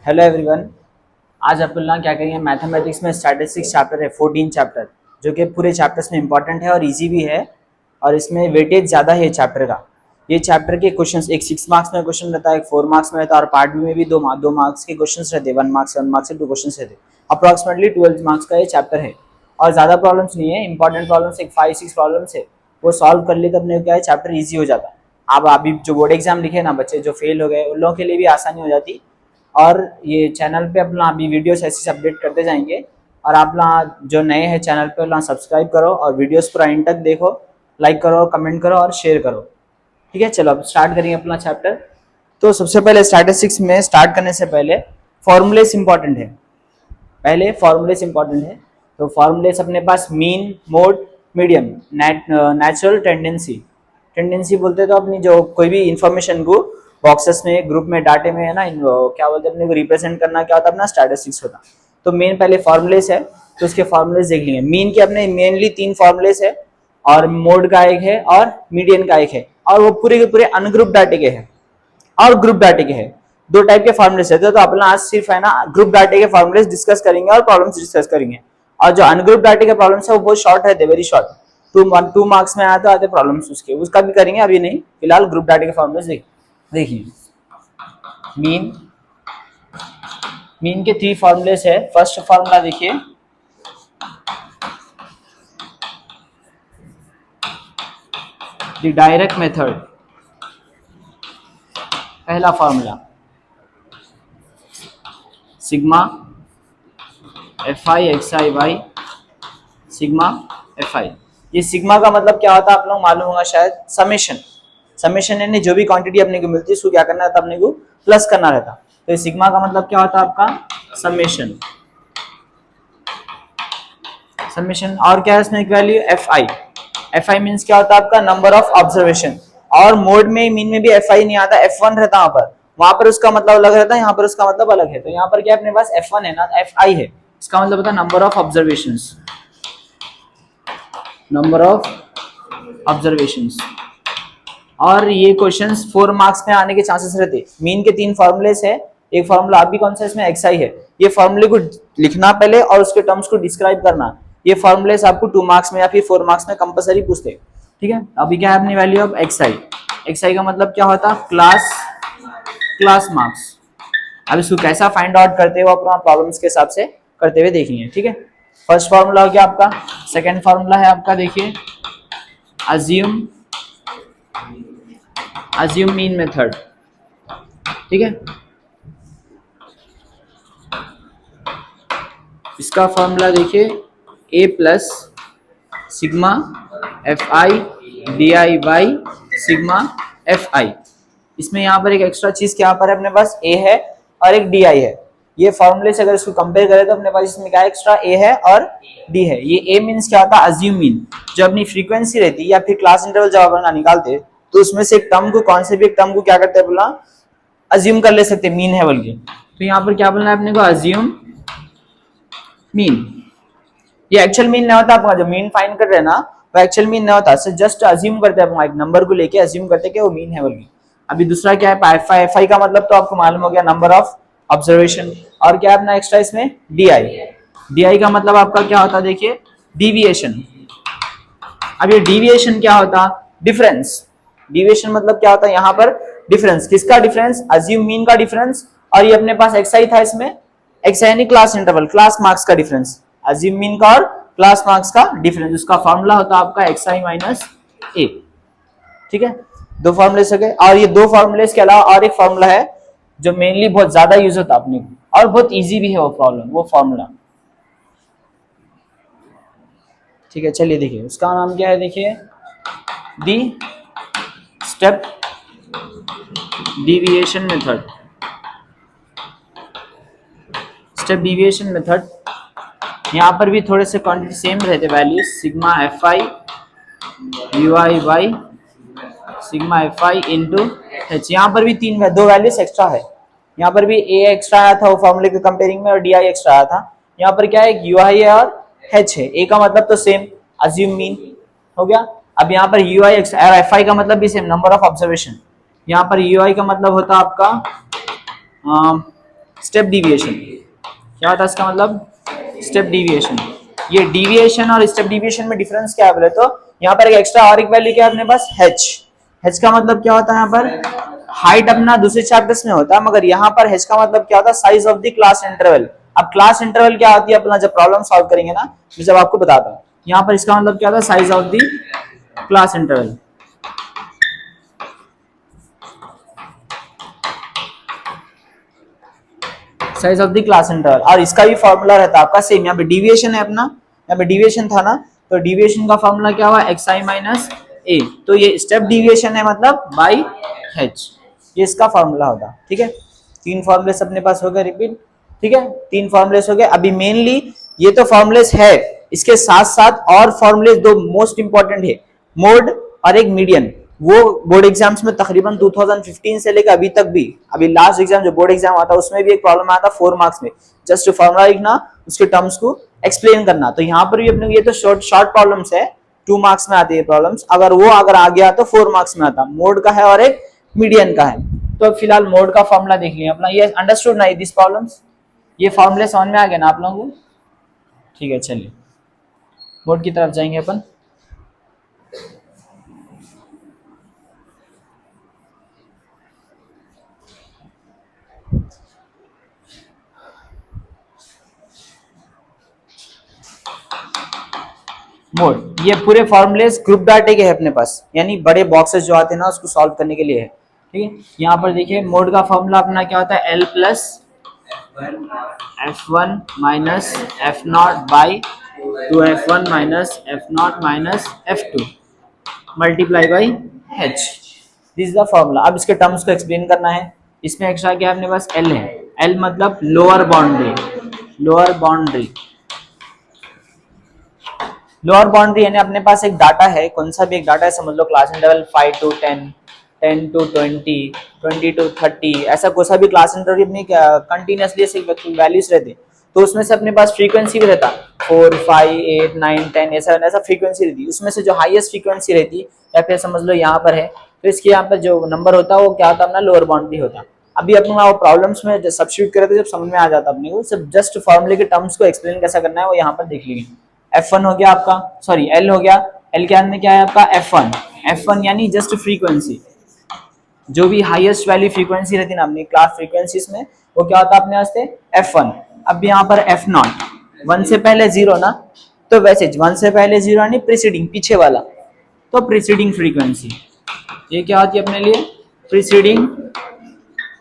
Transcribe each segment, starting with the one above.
Hello everyone. आज आप लोग क्या करेंगे, मैथमेटिक्स में स्टैटिस्टिक्स चैप्टर है 14 चैप्टर, जो कि पूरे चैप्टर्स में इंपॉर्टेंट है और इजी भी है और इसमें वेटेज ज़्यादा है चैप्टर का। ये चैप्टर के क्वेश्चंस एक 6 मार्क्स में क्वेश्चन रहता है, एक 4 मार्क्स में रहता है और पार्ट बी में भी दो मार्क्स के क्वेश्चन रहते हैं। 1 मार्क्स 1 मार्क्स से 2 क्वेश्चन रहते हैं। अप्रॉक्सीमेटली 12 मार्क्स का ये चैप्टर है और ज़्यादा प्रॉब्लम्स नहीं है। इंपॉर्टेंट प्रॉब्लम्स एक 5-6 प्रॉब्लम्स है, वो सॉल्व कर ले तो अपने क्या है चैप्टर ईजी हो जाता है। आप अभी जो बोर्ड एग्जाम लिखे ना बच्चे जो फेल हो गए, उन लोगों के लिए भी आसानी हो जाती। और ये चैनल पे अपना अभी वीडियोस ऐसे अपडेट करते जाएंगे और आप लोग जो नए हैं चैनल पे लोग सब्सक्राइब करो और वीडियोस पूरा एंड तक देखो, लाइक करो, कमेंट करो और शेयर करो। ठीक है, चलो अब स्टार्ट करेंगे अपना चैप्टर। तो सबसे पहले स्टैटिस्टिक्स में स्टार्ट करने से पहले फॉर्मूलेस इंपॉर्टेंट है। पहले फॉर्मूलेस इंपॉर्टेंट है। तो फॉर्मूलेस अपने पास mean, mode, medium, natural, tendency. Tendency बोलते तो अपनी जो कोई भी इंफॉर्मेशन को बॉक्सेस में, ग्रुप में, डाटे में है ना, क्या बोलते हैं अपने को रिप्रेजेंट करना क्या होता है अपना स्टैटिस्टिक्स होता। तो मेन पहले फॉर्मूलेस है, तो उसके फॉर्मूलेस देख लेंगे। मीन के अपने मेनली 3 फॉर्मूलेस है और मोड का एक है और मीडियन का एक है और वो पूरे के पूरे अनग्रुप डाटे के हैं और ग्रुप डाटे के हैं। 2 टाइप के फॉर्मुलेस रहते हैं। तो अपना आज सिर्फ है ना ग्रुप डाटे के फॉर्मुलेस डिस्कस करेंगे और प्रॉब्लम्स डिस्कस करेंगे। और जो अनग्रुप डाटे के प्रॉब्लम्स है वो बहुत शॉर्ट रहते, वेरी शॉर्ट। 2 मार्क्स में आते आते प्रॉब्लम्स उसका भी करेंगे, अभी नहीं। फिलहाल ग्रुप डाटे के फॉर्मुलेस देखिए। मीन मीन के 3 फॉर्मुलेस है। फर्स्ट फॉर्मूला देखिए, द डायरेक्ट मेथड। पहला formula sigma F I x I Y sigma F I. ये सिग्मा का मतलब क्या होता है आप लोग मालूम होगा शायद, समेशन। समेशन यानी जो भी क्वांटिटी अपने को मिलती है उसको क्या करना रहता है, अपने को प्लस करना रहता। तो सिग्मा का मतलब क्या होता है आपका, समेशन। समेशन और क्या है इसमें एक value F I. F I means क्या होता है आपका, नंबर ऑफ ऑब्जर्वेशन। और मोड में मीन में भी एफ आई नहीं आता, F1 रहता वहां पर उसका मतलब अलग रहता है, यहाँ पर उसका मतलब अलग है। तो यहाँ पर क्या अपने पास F1 है ना, एफ आई है, इसका मतलब होता है number of observations. Number of observations. और ये क्वेश्चंस 4 मार्क्स में आने के चांसेस रहते। मीन के 3 फॉर्मूलेस है, एक फॉर्मूला अभी कौन सा इसमें एक्स आई है। ये फॉर्मूले को लिखना पहले और उसके टर्म्स को डिस्क्राइब करना। ये फॉर्मूलेस आपको 2 मार्क्स में या फिर 4 मार्क्स में कंपलसरी पूछते। ठीक है, अभी क्या है अपनी value of x i. X i का मतलब क्या होता, क्लास मार्क्स। अब इसको कैसा फाइंड आउट करते हो अपना प्रॉब्लम्स के हिसाब से करते हुए देखेंगे। ठीक है, फर्स्ट फॉर्मूला हो गया आपका। सेकेंड फॉर्मूला है आपका देखिए, assume mean मेथड। ठीक है, इसका फॉर्मूला देखिए, a plus sigma F I D I by sigma F I. इसमें यहाँ पर एक एक्स्ट्रा चीज क्या पर है अपने पास, a है और एक डी आई है। ये फॉर्मूले से अगर इसको कंपेयर करें तो अपने पास इसमें क्या एक्स्ट्रा a है और d है। ये a मीन्स क्या होता है, अज्यूम मीन। जो अपनी फ्रीक्वेंसी रहती है या फिर क्लास इंटरवल जब अपन निकालते तो उसमें से एक टर्म को, कौन से भी एक टर्म को क्या करते हैं बोला, अज्यूम कर ले सकते, मीन है बोल के। तो यहाँ पर क्या बोलना है अपने को, अज्यूम मीन। ये एक्चुअल मीन नहीं होता आपका, जो मीन फाइंड कर रहे हैं ना वो एक्चुअल मीन नहीं होता, सिर्फ जस्ट अज्यूम करते हैं, एक नंबर को लेके अज्यूम करते हैं कि वो मीन है बोल के। अभी दूसरा क्या है, एफ आई का मतलब तो आपको मालूम हो गया, नंबर ऑफ ऑब्जर्वेशन। और क्या है अपना एक्स्ट्रा इसमें, डी आई। डी आई का मतलब आपका क्या होता है देखिए, डिविएशन। अब ये डिविएशन क्या होता, डिफरेंस। डिविएशन मतलब क्या होता है यहाँ पर, डिफरेंस। किसका डिफरेंस, अज्यूम मीन का डिफरेंस। और ये अपने पास एक्स आई था, इसमें एक्स आई यानी क्लास इंटरवल, क्लास मार्क्स का डिफरेंस। अज्यूम मीन का और क्लास मार्क्स का डिफरेंस, उसका फॉर्मूला होता है आपका एक्स आई माइनस ए। ठीक है, 2 फॉर्मूले हो गए। और ये 2 फॉर्मूले के अलावा और एक फॉर्मूला है जो मेनली बहुत ज्यादा यूज होता है अपने को और बहुत इजी भी है वो प्रॉब्लम, वो फॉर्मूला। ठीक है, चलिए देखिए उसका नाम क्या है, देखिए दी step deviation method. Step deviation method, यहाँ पर भी थोड़े से क्वांटिटी सेम रहते, values sigma F i u i by sigma F I into H. यहाँ पर भी 2 वैल्यूज एक्स्ट्रा है। यहाँ पर भी ए एक्स्ट्रा आया था वो फॉर्मूले के कंपेयरिंग में और डी आई एक्स्ट्रा आया था। यहाँ पर क्या है, यू आई है और एच है। ए का मतलब तो सेम, अज्यूम मीन हो गया। अब यहाँ पर यू आई और एफ आई का मतलब भी सेम, नंबर ऑफ ऑब्जर्वेशन। यहाँ पर यू आई का मतलब होता है आपका स्टेप डिविएशन। क्या होता है इसका मतलब? Step deviation. ये डिविएशन और स्टेप डिविएशन में डिफरेंस क्या है बोले तो यहाँ पर एक एक्स्ट्रा और एक वैल्यू क्या है अपने पास, h। h का मतलब क्या होता है यहाँ पर? हाइट अपना दूसरे चैप्टर्स में होता है, मगर यहाँ पर h का मतलब क्या होता है? Size of the class interval. अब क्लास इंटरवल क्या होती है अपना जब प्रॉब्लम सॉल्व करेंगे ना, मैं जब आपको बताता हूँ। यहाँ पर इसका मतलब क्या होता है? Size of the class interval. Size of the class interval, और इसका भी फॉर्मूला रहता है आपका सेम। यहाँ पे डिविएशन है अपना, यहाँ पे डिविएशन था ना, तो डिविएशन का फॉर्मूला क्या हुआ? xi माइनस ए। तो ये स्टेप डिविएशन है मतलब बाई h, ये इसका फॉर्मूला होगा। ठीक है, तीन फॉर्मूलेस अपने पास हो गए रिपीट। ठीक है, तीन फॉर्मूलेस हो गए। अभी मेनली ये तो फॉर्मूलेस है, इसके साथ साथ और फॉर्मूलेस दो मोस्ट इंपॉर्टेंट है, मोड और एक मीडियन। वो बोर्ड एग्जाम्स में तकरीबन 2015 से लेकर अभी तक भी, अभी लास्ट एग्जाम जो बोर्ड एग्जाम आता है उसमें भी एक प्रॉब्लम आया था 4 मार्क्स में, जस्ट फॉर्मूला लिखना, उसके टर्म्स को एक्सप्लेन करना। तो यहाँ पर भी अपने ये तो शॉर्ट प्रॉब्लम्स है, 2 मार्क्स में आती है प्रॉब्लम्स। अगर वो आ गया तो 4 मार्क्स में आता। मोड का है और एक मीडियन का है। तो फिलहाल मोड का फॉर्मूला देख लिया अपना। ये अंडरस्टूड ना दिस प्रॉब्लम्स? ये फॉर्मूले समझ में आ गया ना आप लोगों को? ठीक है, चलिए मोड की तरफ जाएंगे अपन। मोड, ये पूरे फॉर्मूलेस ग्रुप डाटे के है अपने पास, यानी बड़े बॉक्सेस जो आते हैं ना उसको सॉल्व करने के लिए है। ठीक है, यहाँ पर देखिए मोड का फॉर्मूला अपना क्या होता है? L plus F1 minus F0 by 2F1 minus F0 minus F2 multiply by H। This is the formula. अब इसके टर्म्स को एक्सप्लेन करना है। इसमें एक्स्ट्रा क्या अपने पास? L है। L मतलब lower boundary. Lower boundary, lower boundary यानी अपने पास एक डाटा है, कौन सा भी एक डाटा है, समझ लो class interval 5 to 10, 10 to 20, 20 to 30, ऐसा कोई सा भी क्लास इंटरवल अपनी कंटिन्यूअसली ऐसे वैल्यूज रहते, तो उसमें से अपने पास फ्रीक्वेंसी भी रहता 4, 5, 8, 9, 10, ऐसा फ्रीक्वेंसी रहती। उसमें से जो हाईएस्ट फ्रीक्वेंसी रहती या फिर समझ लो यहाँ पर है, तो इसके यहाँ पर जो नंबर होता है वो क्या होता है? अपना लोअर बाउंड्री होता। अभी अपने वो प्रॉब्लम्स में सब्स्टिट्यूट करे थे जब समझ में आ जाता अपने को, सिर्फ जस्ट फॉर्मूले के टर्म्स को एक्सप्लेन कैसा करना है वो यहाँ पर देख लीजिए। F1 हो गया आपका, सॉरी L हो गया। L के अंदर क्या है आपका? F1। F1 यानी जस्ट फ्रीक्वेंसी, जो भी हाईएस्ट वैल्यू फ्रीक्वेंसी रहती है ना अपनी क्लास फ्रीक्वेंसीज में, वो क्या होता है अपने वास्ते? F1। अब यहाँ पर F0, 1 से पहले 0 ना, तो वैसे 1 से पहले 0 यानी प्रीसीडिंग, पीछे वाला, तो प्रीसीडिंग फ्रीक्वेंसी। ये क्या होती है अपने लिए? प्रीसीडिंग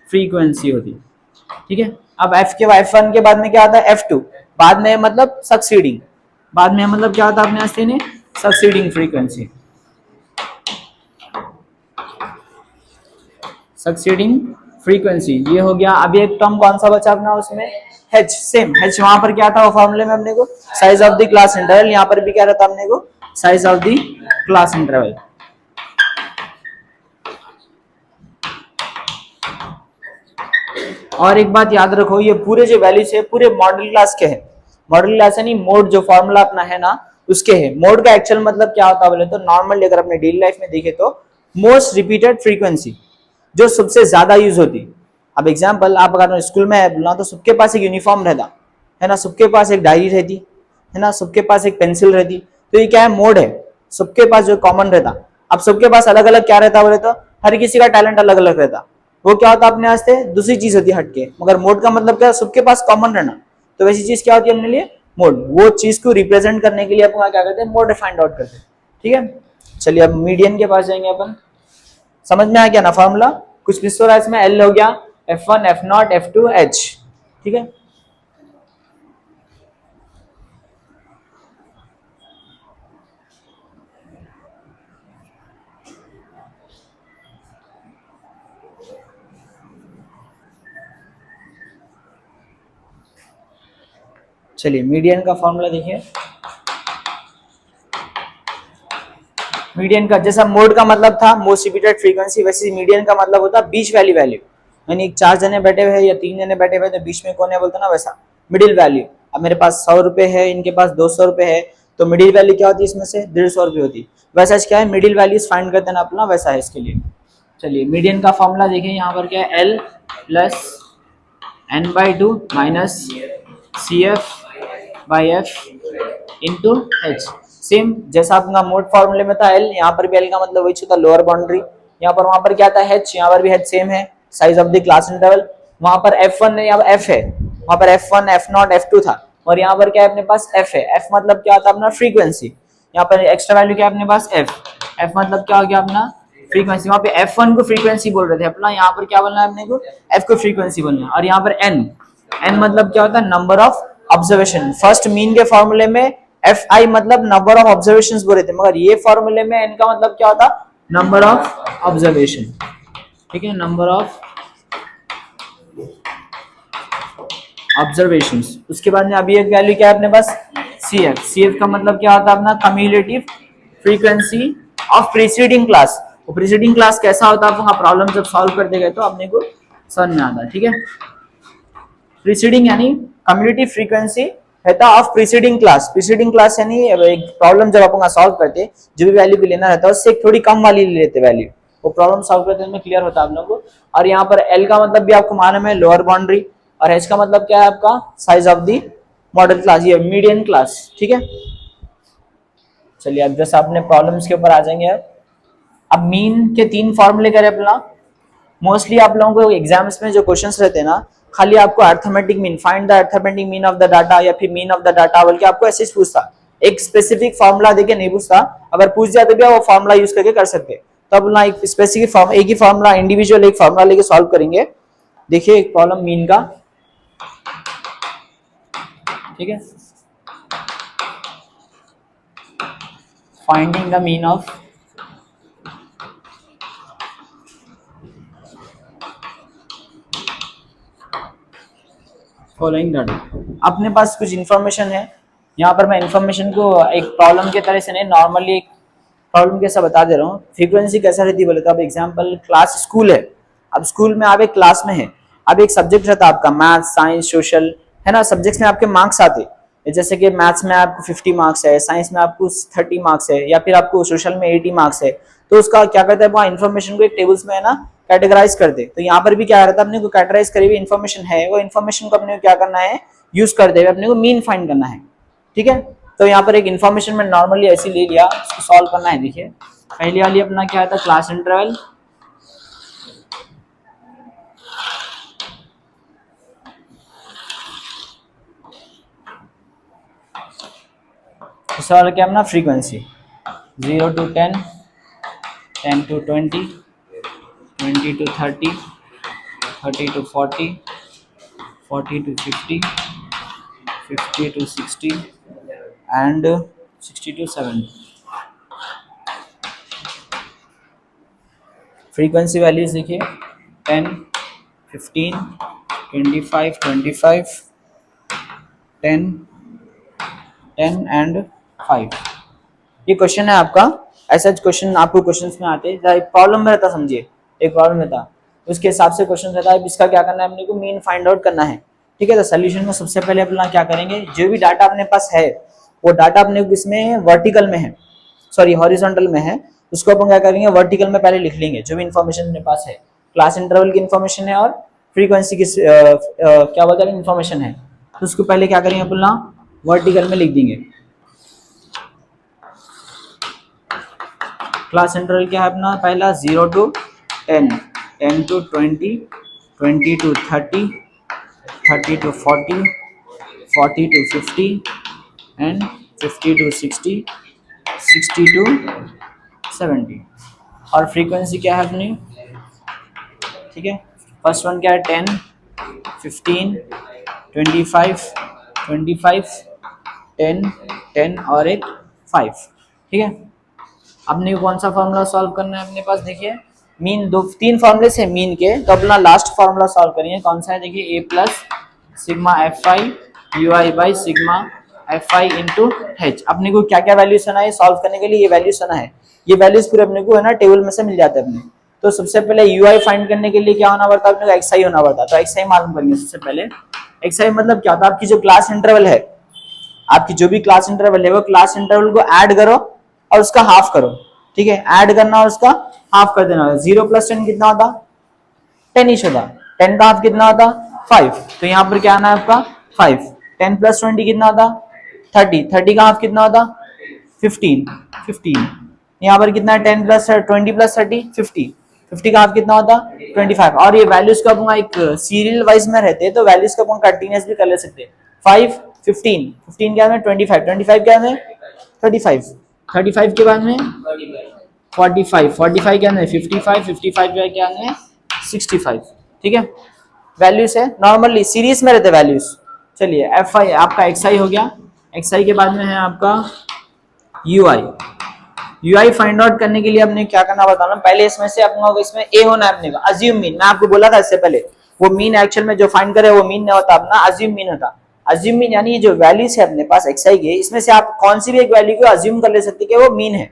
फ्रीक्वेंसी होती। ठीक है, अब F1 के बाद में क्या आता है? F2, बाद में मतलब सक्सीडिंग, बाद में मतलब क्या होता है अपने वास्ते ने? Succeeding frequency. सक्सीडिंग फ्रीक्वेंसी ये हो गया। अभी एक टर्म कौन सा बचा अपना उसमें? H। सेम H वहां पर क्या था वो फॉर्मूले में अपने को? Size of the class interval. यहाँ पर भी क्या रहता अपने को? Size of the class interval. और एक बात याद रखो, ये पूरे जो वैल्यूज है पूरे मॉडल क्लास के हैं। मॉडल क्लास यानी मोड जो फॉर्मूला अपना है ना उसके है। मोड का एक्चुअल मतलब क्या होता है बोले तो नॉर्मली अगर अपने डेली लाइफ में देखे तो मोस्ट रिपीटेड फ्रीक्वेंसी, जो सबसे ज्यादा यूज होती। अब एग्जांपल आप अगर स्कूल में बोला तो सबके पास एक यूनिफॉर्म रहता है ना, सबके पास एक डायरी रहती है ना, सबके पास एक पेंसिल रहती। तो ये क्या है? मोड है, सबके पास जो कॉमन रहता। अब सबके पास अलग अलग क्या रहता बोले तो हर किसी का टैलेंट अलग अलग रहता, वो क्या होता अपने वास्ते दूसरी चीज होती हटके। मगर मोड का मतलब क्या? सबके पास कॉमन रहना। तो वैसी चीज क्या होती है अपने लिए? मोड। वो चीज को रिप्रेजेंट करने के लिए अपन क्या करते हैं? मोड फाइंड आउट करते हैं। ठीक है, चलिए अब मीडियन के पास जाएंगे अपन। समझ में आ गया ना फॉर्मूला? कुछ मिस हो रहा है इसमें? L हो गया, F1, F0, F2, H। ठीक है, चलिए मीडियन का फॉर्मूला देखिए। मीडियन का जैसा मोड का मतलब था मोस्ट रिपीटेड फ्रीक्वेंसी, वैसे मीडियन का मतलब होता बीच वाली वैल्यू। यानी 4 जने बैठे हुए या 3 जने बैठे हुए तो बीच में कौन है बोलते ना, वैसा मिडिल वैल्यू। अब मेरे पास 100 रुपए है, इनके पास 200 रुपए है, तो मिडिल वैल्यू क्या होती है इसमें से? 150 रुपए होती। वैसा क्या है? मिडिल वैल्यूज फाइंड करते हैं ना अपना, वैसा है इसके लिए। चलिए मीडियन का फॉर्मूला देखिए यहाँ पर क्या है? L plus n by two minus C F by F into H. Same जैसा आपका मोड फॉर्मूले में था एल, यहाँ पर भी एल का मतलब वही था लोअर बाउंड्री। यहाँ पर वहां पर क्या था एच, यहाँ पर भी एच सेम है, size of the class interval. वहां पर F1 है, यहाँ पर F है, वहां पर F1 F0 F2 था, और यहाँ पर क्या है अपने पास F है। F मतलब क्या होता है अपना फ्रीक्वेंसी, यहाँ पर एक्स्ट्रा वैल्यू क्या है अपने पास F। F मतलब क्या हो गया अपना फ्रीक्वेंसी। वहां पे F1 को फ्रीक्वेंसी बोल रहे थे अपना, यहाँ पर क्या बोलना है अपने को F को फ्रीक्वेंसी बोलना है। और यहाँ पर N मतलब क्या होता है number of observation. First mean के फॉर्मूले में Fi मतलब नंबर ऑफ ऑब्जर्वेशंस बोल रहे थे, मगर ये फॉर्मूले में N का मतलब क्या होता नंबर ऑफ ऑब्जर्वेशन। ठीक है, नंबर ऑफ ऑब्जर्वेशंस। उसके बाद में अभी एक वैल्यू क्या है अपने पास CF का मतलब क्या होता है अपना cumulative frequency of preceding class. वो प्रीसीडिंग क्लास कैसा होता है आपका प्रॉब्लम जब सॉल्व करते गए तो अपने को समझ में आता है। ठीक है, प्रीसीडिंग यानी कम्युलेटिव फ्रीक्वेंसी रहता of preceding class. Preceding class यानी एक प्रॉब्लम जब अपन सॉल्व करते जो भी वैल्यू भी लेना रहता है उससे एक थोड़ी कम वाली ले लेते वैल्यू, वो प्रॉब्लम सॉल्व करते में क्लियर होता है आप लोगों को। और यहाँ पर एल का मतलब भी आपको मालूम है लोअर बाउंड्री, और एच का मतलब क्या है आपका size of the model class, ये मीडियन क्लास। ठीक है, चलिए अब जैसे अपने प्रॉब्लम्स के ऊपर आ जाएंगे। अब मीन के तीन फॉर्मूले करें अपना। मोस्टली आप लोगों को एग्जाम्स में जो क्वेश्चंस रहते हैं ना, खाली आपको arithmetic mean, find the arithmetic mean of the data या फिर मीन ऑफ द डाटा बोल के आपको ऐसे ही पूछता, एक स्पेसिफिक फार्मूला देके नहीं पूछता। अगर पूछ जाए तो भी आप वो फार्मूला यूज करके कर सकते हैं। तो अब ना एक स्पेसिफिक एक ही फार्मूला इंडिविजुअल एक फार्मूला लेके सॉल्व करेंगे। देखिए एक प्रॉब्लम मीन का, ठीक है, finding the mean of following data. अपने पास कुछ इन्फॉर्मेशन है, यहाँ पर मैं इन्फॉर्मेशन को एक प्रॉब्लम के तरह से नहीं, नॉर्मली एक प्रॉब्लम कैसा बता दे रहा हूँ। फ्रीक्वेंसी कैसा रहती है बोले तो अब एग्जांपल क्लास स्कूल है, अब स्कूल में आप एक क्लास में है, अब एक सब्जेक्ट रहता है आपका मैथ साइंस सोशल, है ना। सब्जेक्ट्स में आपके मार्क्स आते, जैसे कि मैथ्स में आपको 50 मार्क्स है, साइंस में आपको 30 मार्क्स है, या फिर आपको सोशल में 80 मार्क्स है। तो उसका क्या करता है वहाँ इन्फॉर्मेशन को एक टेबल्स में है ना कैटेगराइज कर दे। तो यहाँ पर भी क्या रहता है अपने को कैटेगराइज करी हुई इन्फॉर्मेशन है, वो इन्फॉर्मेशन को अपने को क्या करना है यूज करते हुए अपने को मीन फाइंड करना है। ठीक है, तो यहाँ पर एक इन्फॉर्मेशन में नॉर्मली ऐसे ले लिया, उसको सॉल्व करना है। देखिए पहली वाली अपना क्या था क्लास इंटरवल, दूसरा वाला क्या अपना frequency 0 to 10, 10 to 20, 20 to 30, 30 to 40, 40 to 50, 50 to 60 and 60 to 70। Frequency values देखिए 10, 15, 25, 25, 10, 10 and 5। ये क्वेश्चन है आपका। ऐसा क्वेश्चन आपको क्वेश्चंस में आते हैं, एक प्रॉब्लम में रहता, समझिए एक प्रॉब्लम रहता, उसके हिसाब से क्वेश्चन रहता है। इसका क्या करना है अपने को मीन फाइंड आउट करना है। ठीक है, तो सोल्यूशन में सबसे पहले अपना क्या करेंगे, जो भी डाटा अपने पास है वो डाटा अपने को इसमें वर्टिकल में है, सॉरी हॉरिजॉन्टल में है, उसको अपन क्या करेंगे वर्टिकल में पहले लिख लेंगे। जो भी इन्फॉर्मेशन अपने पास है, क्लास इंटरवल की इन्फॉर्मेशन है और फ्रीक्वेंसी की क्या बोलते हैं इन्फॉर्मेशन है, तो उसको पहले क्या करेंगे अपना वर्टिकल में लिख देंगे। क्लास इंटरवल क्या है अपना पहला 0 to 10, 10 to 20, 20 to 30, 30 to 40, 40 to 50 and 50 to 60, 60 to 70। और फ्रीक्वेंसी क्या है अपनी, ठीक है, फर्स्ट वन क्या है 10, 15, 25, 25, 10, 10 और एक 5। ठीक है, अपने को कौन सा फॉर्मूला सॉल्व करना है अपने पास, देखिए मीन तीन फॉर्मूले से मीन के, तो अपना लास्ट फॉर्मूला सॉल्व करेंगे कौन सा है, देखिए a plus sigma fi ui by sigma fi into h। अपने को क्या क्या वैल्यू सुना है सॉल्व करने के लिए, ये वैल्यू सुना है, ये वैल्यूज पूरे अपने को है ना टेबल में से मिल जाते हैं अपने। तो सबसे पहले ui फाइंड करने के लिए क्या होना पड़ता है अपने को xi होना पड़ता है, तो xi मालूम करेंगे सबसे पहले। xi मतलब क्या होता है, आपकी जो क्लास इंटरवल है, आपकी जो भी क्लास इंटरवल है वो क्लास इंटरवल को ऐड करो और उसका हाफ करो। ठीक है, ऐड करना और उसका हाफ कर देना। 0 + 10 कितना होता 10 ही होता, 10 का हाफ कितना होता 5, तो यहाँ पर क्या आना है आपका 5। 10 प्लस 20 कितना होता? 30। 30 का हाफ कितना होता? 15। 15 यहाँ पर कितना है? 10 प्लस 20 प्लस 30 50। 50 का हाफ कितना होता? 25। और ये वैल्यूज का अपन एक सीरियल वाइज में रहते हैं तो वैल्यूज का अपन कंटिन्यूस भी कर ले सकते हैं। 5 15 15 क्या है? 25 25 क्या है? 35 35 के बाद में 45 45 क्या है? 55 55 जो है क्या है? 65। ठीक है, वैल्यूज है नॉर्मली सीरीज में रहते वैल्यूज। चलिए एफ आई आपका एक्स आई हो गया। एक्स आई के बाद में है आपका you I. U I find out करने के लिए आपने क्या करना बता रहा हूं। पहले इसमें से अपना इसमें ए होना है अपने का अज्यूम मीन। मैं आपको बोला था इससे पहले वो मीन एक्चुअल में जो फाइंड करे वो मीन नहीं होता, अपना अज्यूम मीन होता। अज्यूम मीन यानी जो वैल्यूज है अपने पास एक्स आई के, इसमें से आप कौन सी भी एक वैल्यू को अज्यूम कर ले सकते कि वो मीन है।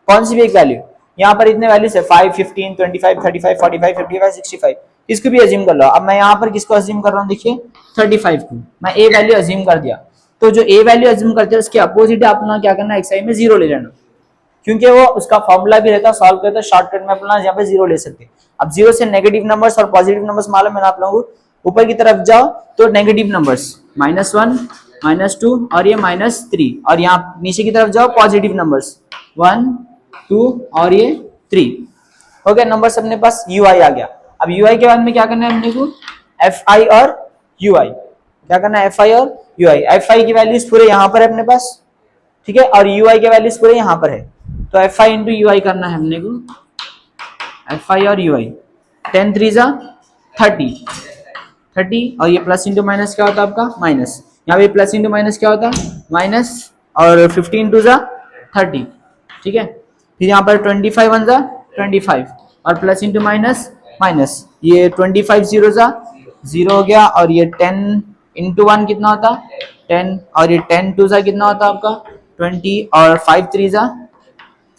कौन सी भी एक वैल्यू, यहाँ पर इतने वैल्यूज है 5 15 25 35 45 55 65, इसको भी अज्यूम कर लो। अब मैं यहाँ पर किसको अज्यूम कर रहा हूँ? देखिए 35 को मैं ए वैल्यू अज्यूम कर दिया। तो जो ए वैल्यू अज्यूम करते हैं उसके अपोजिट अपना क्या करना है? एक्स आई में 0 ले लेना, क्योंकि वो उसका फॉर्मूला भी रहता है सॉल्व करते शॉर्टकट में अपना यहाँ पे 0 ले सकते हैं। अब 0 से नेगेटिव नंबर्स और पॉजिटिव नंबर्स मालूम है ना आप लोगों को। ऊपर की तरफ जाओ तो नेगेटिव नंबर्स -1 -2 और ये -3, और यहाँ नीचे की तरफ जाओ पॉजिटिव नंबर्स 1 2 और ये 3। हो गया नंबर्स अपने पास। यू आई आ गया। अब यू आई के बाद में क्या करना है अपने को? एफ आई और यू आई। क्या करना है? एफ आई और यू आई। एफ आई की वैल्यूज पूरे यहाँ पर है अपने पास, ठीक है, और यू आई के वैल्यूज पूरे यहाँ पर है। तो एफ आई इंटू यू आई करना है हमने को। एफ आई और यू आई 10 3 30 30, और ये प्लस इंटू माइनस क्या होता है आपका? माइनस। यहाँ पे प्लस इंटू माइनस क्या होता है? माइनस, और 15 2 30। ठीक है, फिर यहाँ पर 25 1 25 और प्लस इंटू माइनस माइनस, ये 25 0 0 हो गया, और ये 10 इंटू 1 कितना होता? 10, और ये 10 2 कितना होता आपका? 20, और 5 3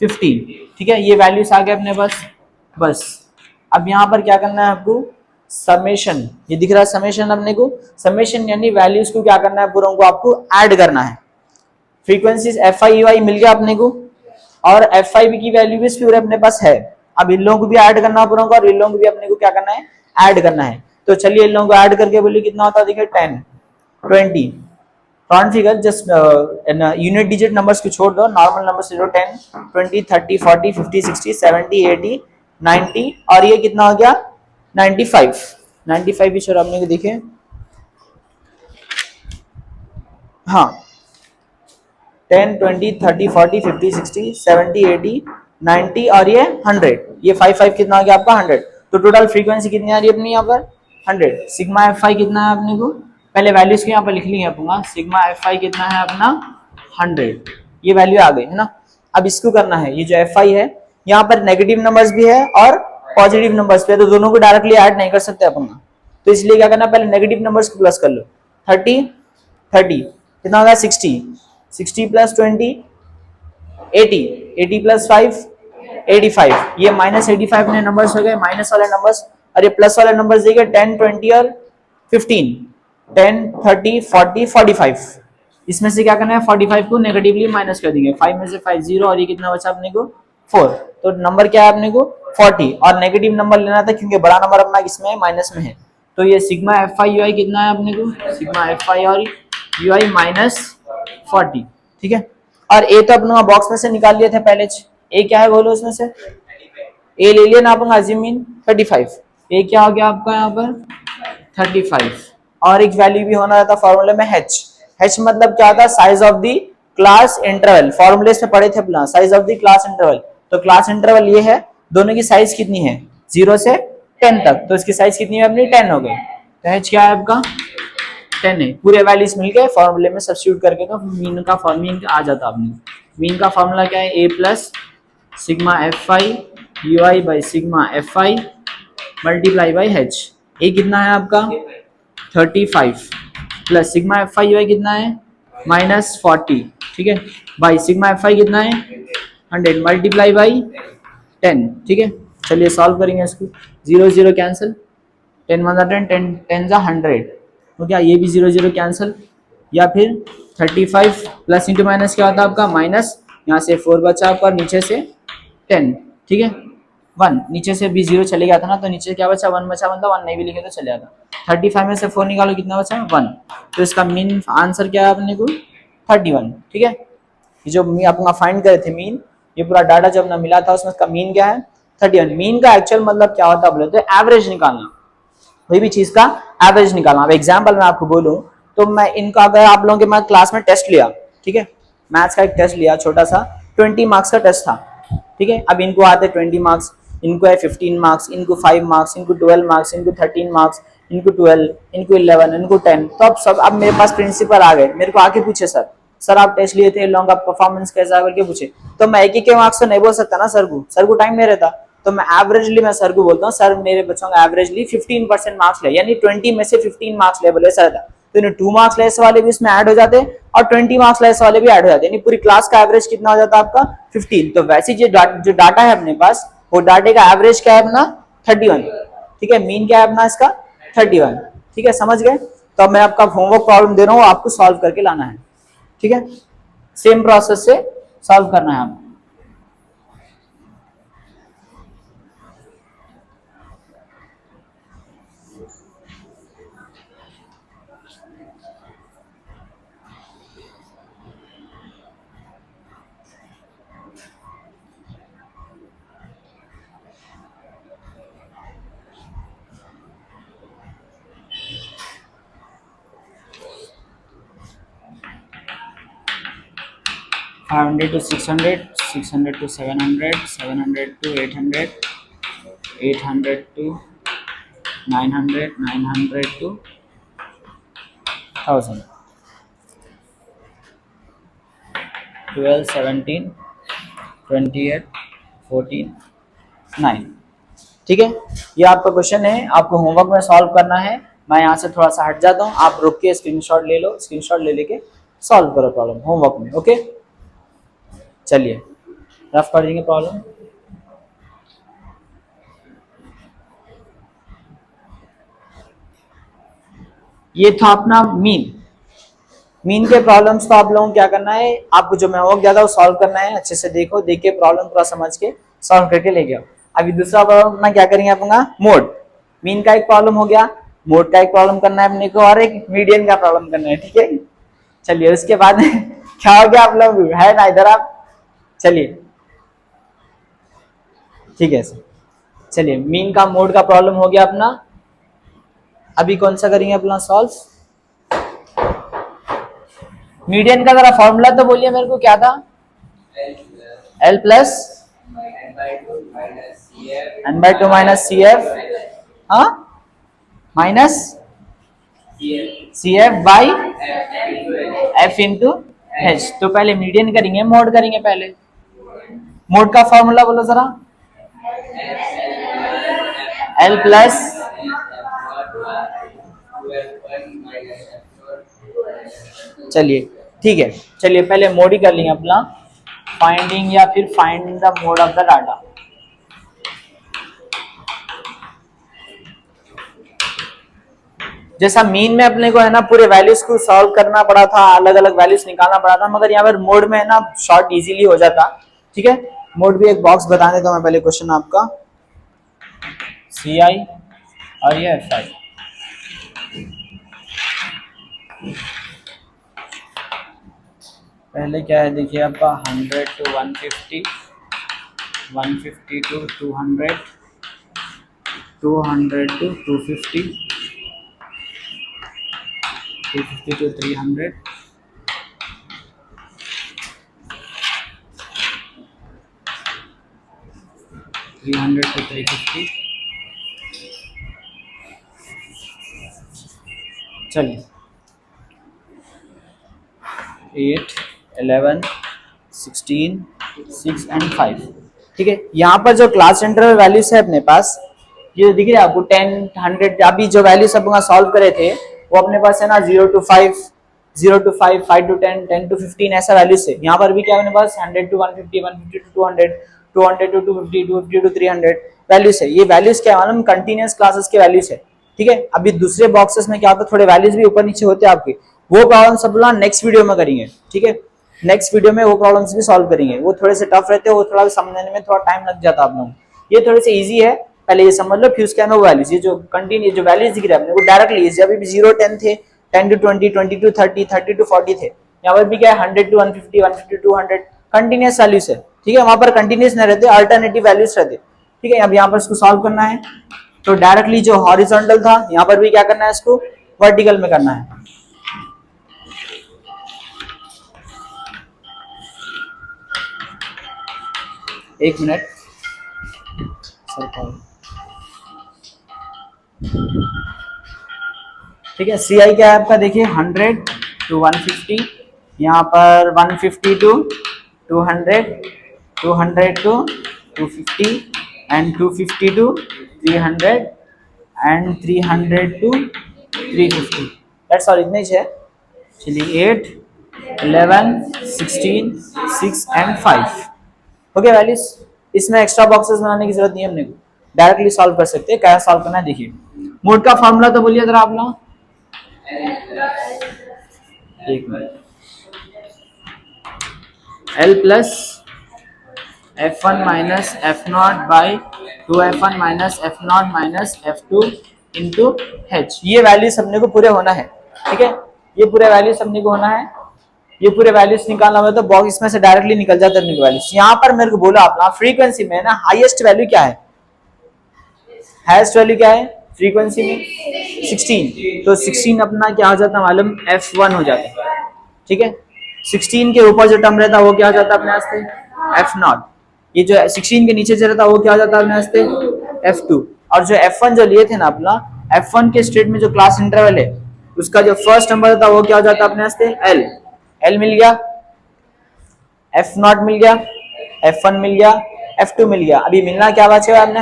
15। ठीक है, ये वैल्यूज आ गए अपने पास। बस अब यहाँ पर क्या करना है आपको? समेशन, ये दिख रहा है समेशन अपने को। समेशन यानी वैल्यूज को क्या करना है? पूरा को आपको ऐड करना है। फ्रीक्वेंसीज एफ आई यू आई मिल गया अपने को, और एफ आई की वैल्यू भी पूरे अपने पास है। अब इन लोगों को भी ऐड करना पूरा को, और इन लोगों को भी अपने को क्या करना है? ऐड करना है। तो चलिए इन लोगों को ऐड करके बोलिए कितना होता है? देखिए 10 20 round figure, just unit digit numbers को छोड़ दो, नॉर्मल नंबर से जो 10 20 30 40 50 60 70 80 90, और ये कितना हो गया? 95 95 भी सर आपने को देखे, हाँ 10 20 30 40 50 60 70 80 90 और ये 100, ये 5 5 कितना हो गया आपका? 100। तो टोटल फ्रीक्वेंसी कितनी आ रही है अपनी यहाँ पर? 100। सिग्मा एफ आई कितना है अपने को? पहले वैल्यूज को यहाँ पर लिख लेंगे अपना। सिग्मा एफ आई कितना है अपना? 100। ये वैल्यू आ गई है ना। अब इसको करना है, ये जो एफ आई है यहाँ पर नेगेटिव नंबर्स भी है और पॉजिटिव नंबर्स पे, तो दोनों को डायरेक्टली ऐड नहीं कर सकते अपन, तो इसलिए क्या करना? पहले नेगेटिव नंबर्स को प्लस कर लो। 30 30 कितना होगा? 60 60 प्लस 20 80 80 प्लस 5 85, ये -85 ने नंबर्स हो गए, माइनस वाले नंबर्स, और ये प्लस वाले नंबर्स देखिए 10 20 और 15 10 30 40 45। इसमें से क्या करना है? 45 को नेगेटिवली माइनस कर देंगे। 5 में से 5 0, और ये कितना बचा अपने को? 4। तो नंबर क्या है अपने को? 40, और नेगेटिव नंबर लेना था क्योंकि बड़ा नंबर अपना किसमें है? माइनस में है। तो ये sigma F i u i कितना है अपने को? सिग्मा एफ आई और यू आई -40। ठीक है, और ए तो अपना बॉक्स में से निकाल लिए थे पहले। ए क्या है बोलो उसमें से? ए ले लिया ना अपन अज्यूमिंग 35। ए क्या हो गया आपका यहाँ पर? 35। और एक वैल्यू भी होना रहता फॉर्मूले में h। h मतलब क्या होता है? Size of the class interval. फॉर्मूले में पढ़े थे अपना, size of the class interval. तो क्लास इंटरवल ये है, दोनों की साइज कितनी है? 0 से 10 तक, तो इसकी साइज कितनी है अपनी? 10 हो गई। तो h क्या है आपका? 10 है। पूरे वैल्यूज मिल गए, फॉर्मूले में सब्स्टिट्यूट करके तो मीन का फॉर्मूला आ जाता अपने। मीन का फॉर्मूला क्या है? a plus sigma F i u i by sigma F i multiply by h। A कितना है आपका? 35 plus sigma F i u i कितना है? -40। ठीक है, बाई सिग्मा एफ आई कितना है? 100 मल्टीप्लाई बाई 10। ठीक है, चलिए सॉल्व करेंगे इसको। 0 0 कैंसिल, 10 1 10 10 10 100 हो गया। ये भी 0 0 कैंसिल, या फिर 35 प्लस इंटू माइनस क्या होता है आपका? माइनस, यहाँ से 4 बचा आपका, नीचे से 10। ठीक है, 1, नीचे से भी 0 चले गया था ना, तो नीचे क्या बचा 1 बचा, मतलब 1 नहीं भी लिखे तो चले जाता। 35 में से 4 निकालो, कितना बचा 1, तो इसका मीन आंसर क्या है अपने को 31। ठीक है, ये जो अपना फाइंड करे थे मीन, ये पूरा डाटा जो अपना मिला था उसमें इसका मीन क्या है 31। मीन का एक्चुअल मतलब क्या होता है बोले तो एवरेज निकालना, कोई भी चीज का एवरेज निकालना। अब एग्जाम्पल मैं आपको बोलूं तो मैं इनका, अगर आप लोगों के मैं क्लास में टेस्ट लिया, ठीक है, मैथ्स का एक टेस्ट लिया छोटा सा, 20 मार्क्स का टेस्ट था, ठीक है। अब इनको आते 20 मार्क्स, इनको है 15 मार्क्स, इनको 5 मार्क्स, इनको 12 मार्क्स, इनको 13 मार्क्स, इनको 12, इनको 11, इनको 10। तो अब सब, अब मेरे पास प्रिंसिपल आ गए, मेरे को आके पूछे सर आप टेस्ट लिए थे, लोगों का परफॉर्मेंस कैसा है करके पूछे, तो मैं एक ही के मार्क्स तो नहीं बोल सकता ना सर को टाइम नहीं रहता, तो मैं एवरेजली मैं सर को बोलता हूँ सर मेरे बच्चों का एवरेजली 15% मार्क्स ले, यानी 20 में से 15 मार्क्स ले बोले सर, तो इन्हें 2 मार्क्स लेस वाले भी इसमें ऐड हो जाते और 20 मार्क्स लेस वाले भी ऐड हो जाते, यानी पूरी क्लास का एवरेज कितना हो जाता है आपका 15। तो वैसे जो डाटा है अपने पास, वो डाटे का एवरेज क्या है अपना 31, ठीक है, मीन क्या है अपना इसका 31। ठीक है, समझ गए। तो अब मैं आपका होमवर्क प्रॉब्लम दे रहा हूँ, आपको सॉल्व करके लाना है, ठीक है, सेम प्रोसेस से सॉल्व करना है आपको। Five 500 to 600, 600 to 700, 700 to 800, 800 to 900, 900 to 1000, 12, 17, 28, 14, 9। ठीक है, ये आपका क्वेश्चन है, आपको होमवर्क में सॉल्व करना है। मैं यहाँ से थोड़ा सा हट जाता हूँ, आप रुक के स्क्रीनशॉट ले लो, स्क्रीनशॉट ले लेके सॉल्व करो प्रॉब्लम होमवर्क में। ओके, चलिए रफ कर देंगे प्रॉब्लम। ये था अपना मीन के प्रॉब्लम्स। तो आप लोगों को क्या करना है, आपको जो मैं होमवर्क दिया था वो सॉल्व करना है, अच्छे से देखो, देख के प्रॉब्लम पूरा समझ के सॉल्व करके ले गया। अभी दूसरा प्रॉब्लम अपना क्या करेंगे अपना मोड। मीन का एक प्रॉब्लम हो गया, मोड का एक प्रॉब्लम करना है अपने को, और एक मीडियन का प्रॉब्लम करना है, ठीक है। चलिए उसके बाद क्या हो गया आप लोग है ना इधर आप, चलिए ठीक है सर। चलिए मीन का मोड का प्रॉब्लम हो गया अपना। अभी कौन सा करेंगे अपना सॉल्व, मीडियन का जरा फॉर्मूला तो बोलिए मेरे को, क्या था, L plus n/2 minus CF, हाँ minus CF by F into H। तो पहले मीडियन करेंगे, मोड करेंगे पहले। मोड का फॉर्मूला बोलो जरा, L प्लस चलिए ठीक है, चलिए पहले मोड ही कर लेंगे अपना, फाइंडिंग या फिर find the mode of the data. जैसा मीन में अपने को है ना पूरे वैल्यूज को सॉल्व करना पड़ा था, अलग अलग वैल्यूज निकालना पड़ा था, मगर यहाँ पर मोड में है ना शॉर्ट इजीली हो जाता। ठीक है, मोड भी एक बॉक्स बताने तो मैं पहले क्वेश्चन आपका CI और ये FI। पहले क्या है देखिए आपका 100 to 150, 150 to 200, 200 to 250, 250 to 300, 300 to 350। चलिए 8, 11, 16, 6 एंड 5। ठीक है, यहाँ पर जो क्लास इंटरवल वैल्यूज है अपने पास, ये दिख रहा है आपको 10, 100। अभी जो वैल्यू सब सॉल्व करे थे वो अपने पास है ना 0 to 5, 0 to 5, 5 to 10, 10 to 15 ऐसा वैल्यूज है। यहाँ पर भी क्या अपने पास 100 to 150, 150 to 200, 200 to 250, 250 to 300 values है। ये वैल्यूज क्या मालूम कंटिन्यूअस क्लासेस के वैल्यूज है। ठीक है, अभी दूसरे बॉक्सेस में क्या होता है थोड़े वैल्यूज भी ऊपर नीचे होते हैं आपके, वो प्रॉब्लम सब लोग नेक्स्ट वीडियो में करेंगे। ठीक है, नेक्स्ट वीडियो में वो प्रॉब्लम्स भी सॉल्व करेंगे, वो थोड़े से टफ रहते हैं, वो थोड़ा समझने में थोड़ा टाइम लग जाता है आप लोगों को। ये थोड़े से इजी है, पहले ये समझ लो, फिर उसके बाद वैल्यूज, ये जो कंटिन्यू जो वैल्यूज दिख रहे हैं अपने को डायरेक्टली, जब भी 0 10 थे, 10 टू 20, 20 टू 30, 30 टू 40 थे, यहाँ पर भी क्या है 100 टू 150, 150 टू 100 कंटिन्यूस वैल्यूज है, ठीक है। वहां पर कंटिन्यूस नहीं रहते, अल्टरनेटिव वैल्यूज रहते, ठीक है। अब यहाँ पर इसको सॉल्व करना है, तो डायरेक्टली जो हॉरिजॉन्टल था यहाँ पर भी क्या करना है, इसको वर्टिकल में करना है। एक मिनट ठीक है। सी आई क्या है आपका, देखिए 100 टू 150, यहाँ पर 150 to 200, 200 to 250 and 250 to 300 and 300 to 350, that's all, इतने ही है। चलिए 8 11 16 6 एंड 5 हो गया वैल्यूज। इसमें एक्स्ट्रा बॉक्सेस बनाने की जरूरत नहीं है, अपने को डायरेक्टली सॉल्व कर सकते हैं। क्या सॉल्व करना है देखिए, मोड का फॉर्मूला तो बोलिए जरा आप लोग। एक minute, L plus F1 minus F0 by 2F1 minus F0 minus F2 into H, ये वैल्यूज अपने को पूरे होना है, ठीक है। ये पूरे वैल्यूज अपने को होना है, ये पूरे वैल्यूज निकालना हो तो बॉक्स में से डायरेक्टली निकल जाता है वैल्यूज। यहाँ पर मेरे को बोला अपना फ्रीक्वेंसी में ना हाईएस्ट वैल्यू क्या है, हाईएस्ट वैल्यू क्या है फ्रीक्वेंसी में 16, तो 16 अपना क्या हो जाता है मालूम, F1 हो जाता है, ठीक है। 16 के ऊपर जो टर्म रहता है वो क्या हो जाता है अपने वास्ते F0, ये जो 16 के नीचे जो रहता है वो क्या हो जाता है अपने वास्ते F2, और जो F1 जो लिए थे ना अपना, F1 के स्टेट में जो क्लास इंटरवल है उसका जो फर्स्ट नंबर रहता है वो क्या हो जाता है अपने वास्ते L मिल गया, F0 मिल गया, F1 मिल गया, F2 मिल गया। अभी मिलना क्या बचा है अपने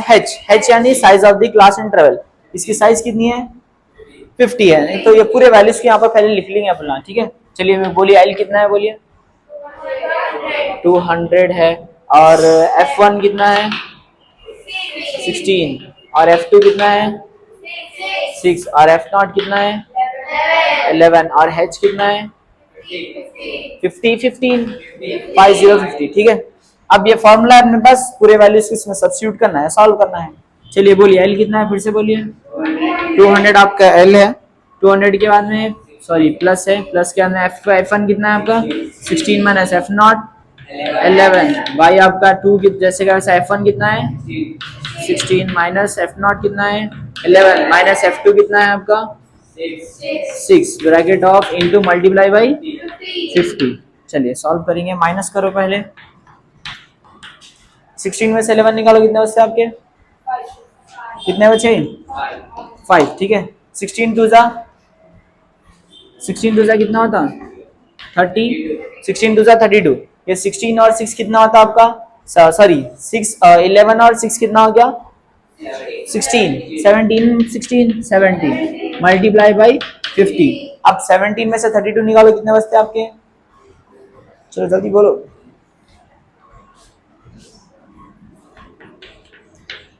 H यानी size of the class interval, इसकी साइज कितनी है 50 है, नहीं तो ये पूरे वैल्यूज को यहाँ पर पहले लिख लेंगे अपना, ठीक है। चलिए मैं बोलिए L कितना है, बोलिए 200 है, और F1 कितना है 16, और F2 कितना है 6, और F0 कितना है 11, और H कितना है 50 15 50 50, ठीक है। अब ये फॉर्मूला अपने पास, पूरे वैल्यूज को इसमें सब्स्टिट्यूट करना है, सॉल्व करना है। चलिए बोलिए L कितना है, फिर से बोलिए 200 आपका L है, 200 के बाद में सॉरी प्लस है, प्लस के बाद में F1 कितना है आपका 16 माइनस F0 11 बाई आपका 2 जैसे का वैसा F1 कितना है 16 माइनस F0 कितना है 11 माइनस F2 कितना है आपका 6 bracket of into multiply by 50। चलिए सॉल्व करेंगे, माइनस करो पहले, 16 में से 11 निकालो, कितने बचे आपके, कितने बचे 5, ठीक है। 16 टू जा कितना होता 30, 16 टू जा 32, ये 16 और 6 कितना होता आपका, सॉरी 6 11 और 6 कितना हो गया 16, 17 16 17 मल्टीप्लाई बाई 50। अब 17 में से 32 निकालो, कितने बचते आपके, चलो जल्दी बोलो,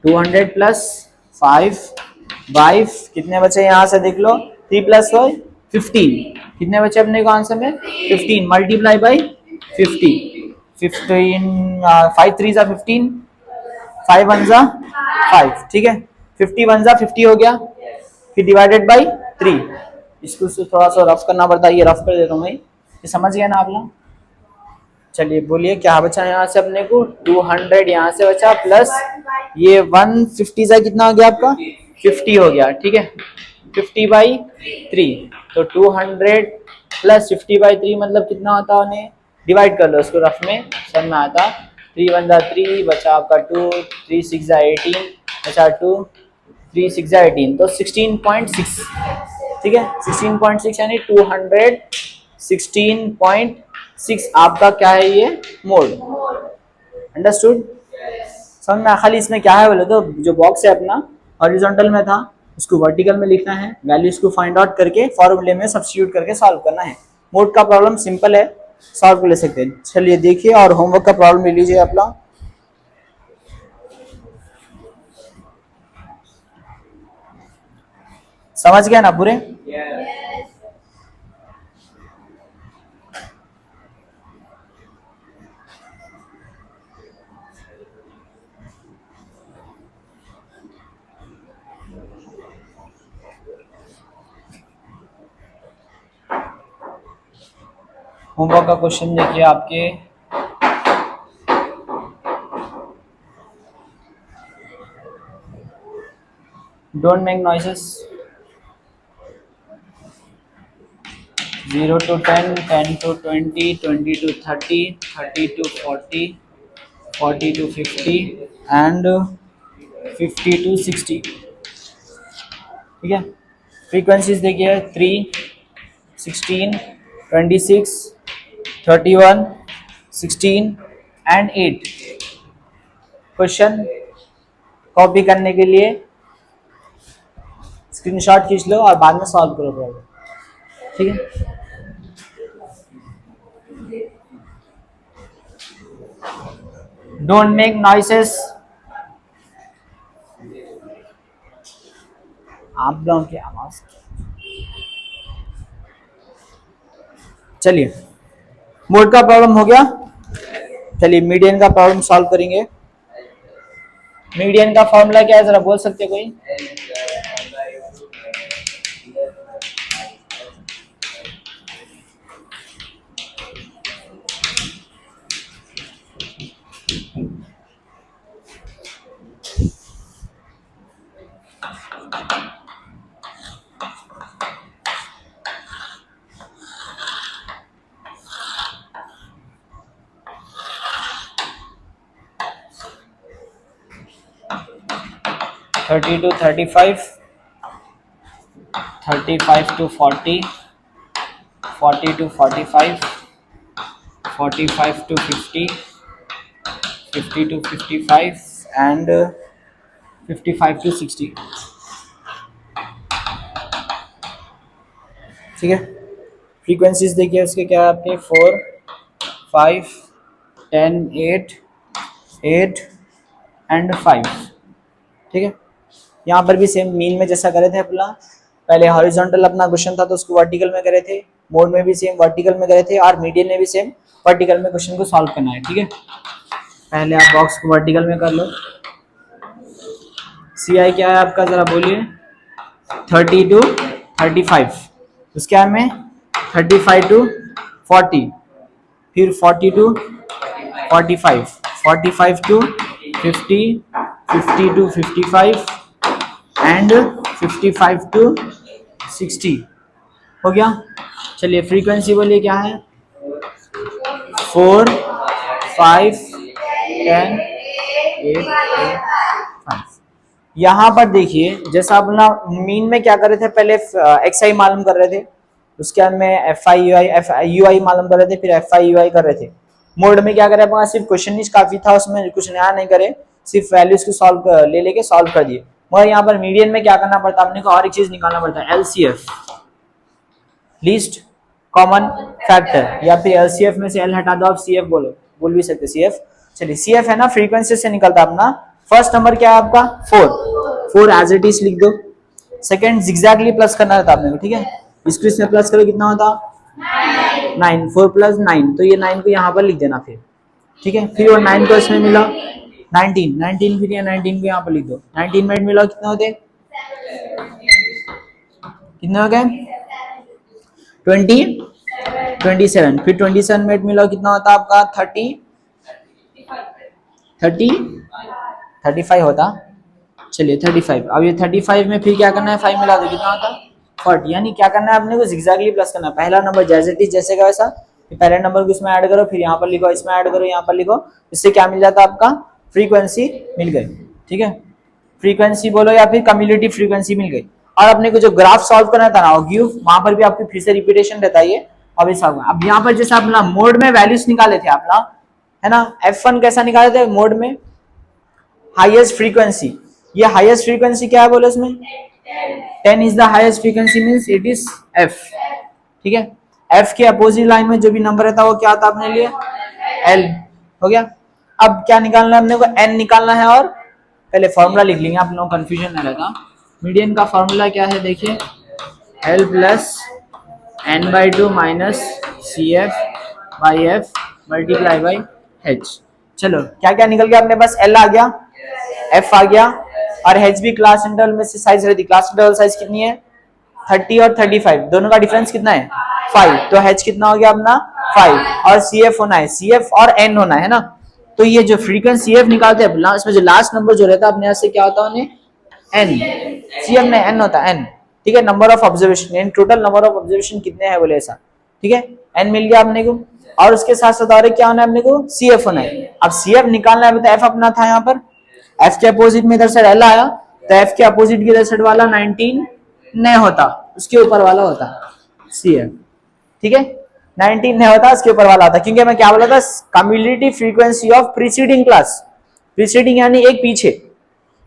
200 प्लस 5 बाई कितने बचे यहाँ से देख लो, 3 प्लस 15, कितने बचे अपने को आंसर में 15 मल्टीप्लाई बाई 50, 15 5 3 जा 15, 5 1 जा 5, ठीक है। 50 1 जा 50 हो गया, फिर डिवाइडेड बाई 3, इसको थोड़ा सा रफ करना पड़ता है, ये रफ कर देता हूँ मैं, ये समझ गया ना आप लोग। चलिए बोलिए क्या बचा यहाँ से अपने को, 200 यहाँ से बचा, प्लस ये 150 जा कितना हो गया आपका 50 हो गया, ठीक है। 50 बाई 3, तो 200 प्लस 50 बाई 3 मतलब कितना होता है, उन्हें डिवाइड कर लो उसको रफ में, सब में आता 3 1 जा 3 बचा आपका 2, 3 6 जा 18 बचा 2, 3 6 जा 18, तो 16.6, ठीक है। 16.6 यानी 216.6 आपका क्या है ये मोड, अंडरस्टूड, समझ में। खाली इसमें क्या है बोले तो जो बॉक्स है अपना हॉरिजॉन्टल में था उसको वर्टिकल में लिखना है, वैल्यूज को फाइंड आउट करके फॉर्मूले में सब्स्टिट्यूट करके सॉल्व करना है। मोड का प्रॉब्लम सिंपल है, सॉल्व कर ले सकते हैं। चलिए देखिए और होमवर्क का प्रॉब्लम ले लीजिए अपना, समझ गया ना पूरे। होमवर्क का क्वेश्चन देखिए आपके don't make noises 0 to 10, 10 to 20, 20 to 30, 30 to 40, 40 to 50 and 50 to 60। ठीक है, फ्रीक्वेंसीज देखिए 3, 16, 26, 31, 16 एंड 8। क्वेश्चन कॉपी करने के लिए स्क्रीनशॉट खींच लो और बाद में सॉल्व करो प्रॉब्लम। ठीक है, डोंट मेक नॉइसेस। आप लोगों की आवाज। चलिए, मोड का प्रॉब्लम हो गया। चलिए मीडियन का प्रॉब्लम सॉल्व करेंगे। मीडियन का फॉर्मूला क्या है, जरा बोल सकते कोई? Thirty two 35, 35 to 40, 40 to 45, 45 to 50, 50 to 55 and 55 to 60। ठीक है, फ्रीक्वेंसीज देखिए उसके क्या है आपके 4, 5, 10, 8, 8 एंड 5। ठीक है, यहाँ पर भी सेम मीन में जैसा करे थे अपना, पहले हॉरिजॉन्टल अपना क्वेश्चन था तो उसको वर्टिकल में करे थे, मोड में भी सेम वर्टिकल में करे थे और मीडियन में भी सेम वर्टिकल में क्वेश्चन को सॉल्व करना है। ठीक है, पहले आप बॉक्स को वर्टिकल में कर लो। सी आई क्या है आपका, जरा बोलिए? 30 to 35, उसके में 35 to 40, फिर 40 to 45, 45 to 50, 50 to 55 and 55 to 60। हो गया। चलिए फ्रीक्वेंसी बोलिए क्या है? 4, 5, 10, 8, 5। यहाँ पर देखिए जैसा अपना मीन में क्या कर रहे थे, पहले एक्स आई मालूम कर रहे थे, उसके बाद में एफ आई यू आई मालूम कर रहे थे, फिर एफ आई यू आई कर रहे थे। मोड में क्या करे अपना, सिर्फ क्वेश्चन ही काफी था, उसमें कुछ नया नहीं करे, सिर्फ वैल्यूज को सॉल्व लेके सॉल्व कर दिए। मगर यहाँ पर मीडियन में क्या करना पड़ता है अपने को, और एक चीज निकालना पड़ता है, एलसीएफ, लीस्ट कॉमन फैक्टर, या फिर एलसीएफ में से एल हटा दो, आप सीएफ बोल भी सकते सीएफ। चलिए सीएफ है ना, फ्रीक्वेंसी से निकलता है अपना। फर्स्ट नंबर क्या है आपका 4 एज इट इज लिख दो। सेकंड जिग्जैगली प्लस करना रहता आपने को। ठीक है, इसको इसमें प्लस करो कितना होता 9, 4 + 9, तो ये 9 को यहाँ पर लिख देना फिर। ठीक है, फिर वो 9 को इसमें मिला 19, फिर ये 19 को यहाँ पर लिख दो। 19 में मिला कितना होते, कितने हो गए 27, फिर 27 में मिला कितना होता आपका 35 होता। चलिए 35, अब ये 35 में फिर क्या करना है 5 मिला दो, कितना होता 40। यानी क्या करना है अपने को, जिगजैगली प्लस करना है। पहला नंबर जैसे का वैसा, फिर पहले नंबर को इसमें ऐड करो, फिर यहाँ पर लिखो, इसमें ऐड करो, यहाँ पर लिखो, इससे क्या मिल जाता है आपका फ्रीक्वेंसी मिल गई। ठीक है, फ्रीक्वेंसी बोलो या फिर कम्युलेटिव फ्रीक्वेंसी मिल गई। और अपने को जो ग्राफ सॉल्व करना था ना वहां पर भी आपको फिर से रिपीटेशन रहता है ये। अब यहाँ पर जैसे अपना मोड में वैल्यूज निकाले थे अपना, है ना, F1 कैसा निकाले थे मोड में, हाईएस्ट फ्रीक्वेंसी। ये हाईएस्ट फ्रीक्वेंसी क्या है बोलो इसमें, 10 is the highest frequency, means it is F। ठीक है, F के अपोजिट लाइन में जो भी नंबर रहता है वो क्या आता है अपने लिए, L। हो गया। अब क्या निकालना है अपने को, N निकालना है, और पहले फॉर्मूला लिख लेंगे, आप लोगों को कंफ्यूजन न रहता। मीडियन का फॉर्मूला क्या है देखिए, L + n/2 - CF/F × H। चलो क्या क्या निकल गया अपने पास, L आ गया, F आ गया, और H भी क्लास इंटरवल में से साइज रहती। क्लास इंटरवल साइज कितनी है 30 और 35, दोनों का डिफरेंस कितना है 5, तो H कितना हो गया अपना 5 और CF होना है, CF और N होना है ना। तो ये जो फ्रीक्वेंसी CF निकालते हैं इसमें जो लास्ट नंबर जो रहता है अपने यहाँ से क्या होता है उन्हें N, CF में N होता है N, ठीक है। Number of observation, in total number of observation कितने हैं बोले ऐसा, ठीक है। N मिल गया अपने को और उसके साथ साथ और क्या होना है अपने को CF होना है। अब CF निकालना है तो F अपना था यहाँ पर, F के अपोजिट में इधर साइड L आया तो F के अपोजिट की इधर साइड वाला 19 नहीं होता, उसके ऊपर वाला होता CF, ठीक है। 19 नहीं होता उसके ऊपर वाला होता, क्योंकि मैं क्या बोला था cumulative frequency of preceding class, preceding यानी एक पीछे,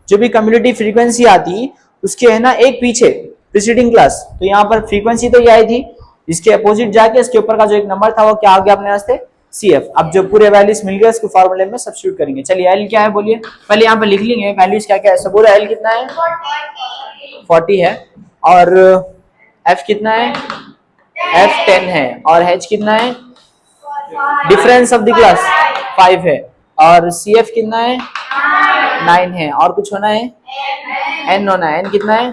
जो भी कम्युलेटिव फ्रीक्वेंसी आती उसके है ना एक पीछे प्रीसीडिंग क्लास। तो यहाँ पर फ्रीक्वेंसी तो ये आई थी, इसके अपोजिट जाके इसके ऊपर का जो एक नंबर था वो क्या आ गया अपने वास्ते CF। अब जो पूरे वैल्यूज मिल गए उसको फॉर्मूले में सब्स्टिट्यूट करेंगे। चलिए L क्या है बोलिए, पहले यहाँ पे लिख लेंगे वैल्यूज क्या क्या है। सब बोलो L कितना है 40 है और F कितना है F 10 है और H कितना है डिफरेंस ऑफ द क्लास 5 है और CF कितना है 9 है और कुछ होना है N होना है। N कितना है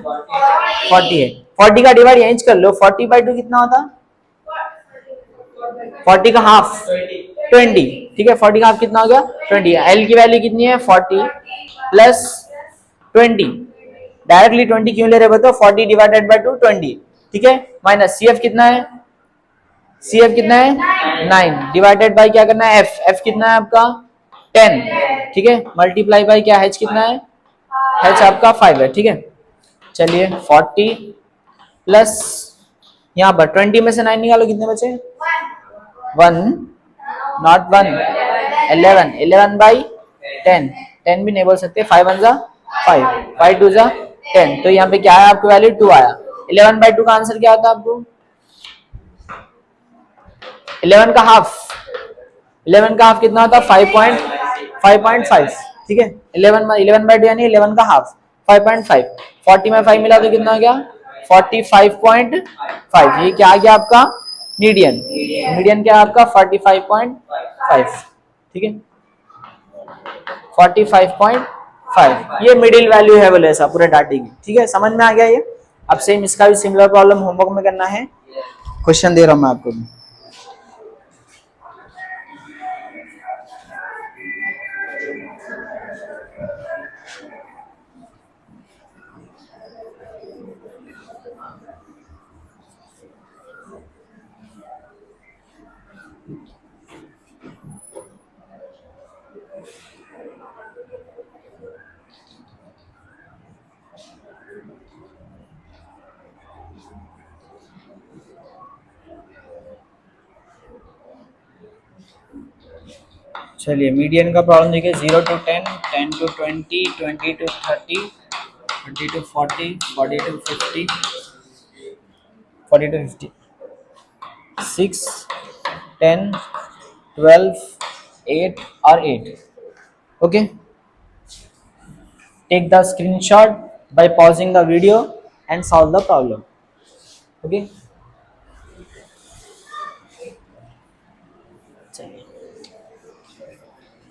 40 है। 40 का डिवाइड यहीं कर लो, 40/2 कितना होता 40 का हाफ 20, ठीक है। 40 का हाफ कितना हो गया 20। L की वैल्यू कितनी है 40 प्लस 20, डायरेक्टली 20 क्यों ले रहे बताओ 40 डिवाइडेड बाय 2 20, ठीक है। माइनस CF कितना है, CF कितना है 9 डिवाइडेड बाय क्या करना है F कितना है आपका 10, ठीक है। मल्टीप्लाई बाय क्या H कितना है H आपका 5 है, ठीक है। चलिए 40 प्लस यहाँ पर 20 में से 9 निकालो कितने बचे 1 नॉट 1 11 बाई 10, 10 भी नहीं बोल सकते 5 1 जा 5 5 2 जा 10, तो यहाँ पे क्या है आपको वैल्यू 2 आया। 11/2 का आंसर क्या होता है आपको 11 का हाफ, 11 का हाफ कितना होता है 5.5, ठीक है। 11/2 यानी 11 का हाफ 5.5, 40 में 5 मिला तो कितना हो गया 45.5। ये क्या आ गया आपका मीडियन, मीडियन क्या है आपका 45.5, ठीक है 45.5 ये मिडिल वैल्यू है बोले ऐसा पूरे डाटे की, ठीक है। समझ में आ गया ये। अब सेम इसका भी सिमिलर प्रॉब्लम होमवर्क में करना है, क्वेश्चन दे रहा हूं मैं आपको भी। चलिए मीडियन का प्रॉब्लम देखिए 0 to 10, 10 to 20, 20 to 30, 30 to 40, 40 to 50, 40 to 50, 6, 10, 12, 8 और 8, okay. Take the screenshot by pausing the video and solve the problem, okay.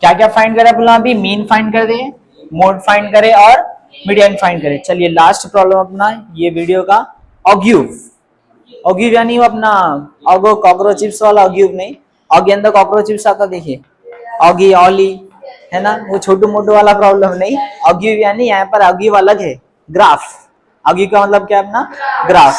क्या क्या फाइंड करें बोला अभी, मीन फाइंड कर दे, मोड फाइंड करे और मीडियन फाइंड करे। चलिए लास्ट प्रॉब्लम अपना ये वीडियो का ऑग्यूव, ऑग्यूव यानी वो अपना ऑगो कॉकरोच चिप्स वाला ऑग्यूव नहीं, ऑगी अंदर कॉकरोच चिप्स आता देखिए ऑगी ऑली है ना, वो छोटू मोटू वाला प्रॉब्लम नहीं। ऑग्यूव यानी यहाँ पर ऑग्यूव अलग है, ग्राफ, ऑग्यूव का मतलब क्या है अपना graph,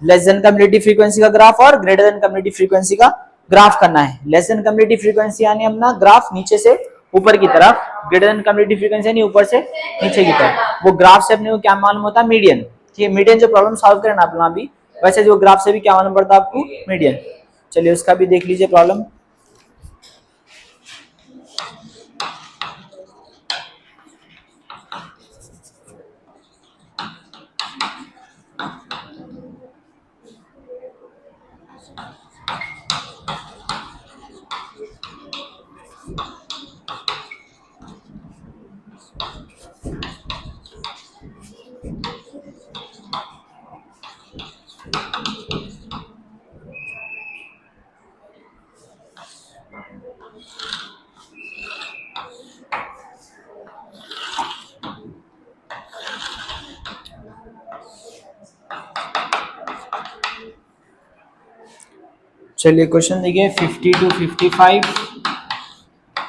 less than cumulative frequency का ग्राफ और ग्रेटर देन कम्युलेटिव फ्रीक्वेंसी का ग्राफ करना है। लेस देन कम्युलेटिव फ्रीक्वेंसी यानी अपना ग्राफ नीचे से ऊपर की तरफ, ग्रेटर देन कम्युलेटिव फ्रीक्वेंसी यानी ऊपर से नीचे की तरफ। वो ग्राफ से अपने को क्या मालूम होता है मीडियन, ठीक है। मीडियन जो प्रॉब्लम सॉल्व करना अपना अभी, वैसे जो ग्राफ से भी क्या मालूम पड़ता है आपको मीडियन। चलिए उसका भी देख लीजिए प्रॉब्लम। चलिए क्वेश्चन देखिए 50 to 55,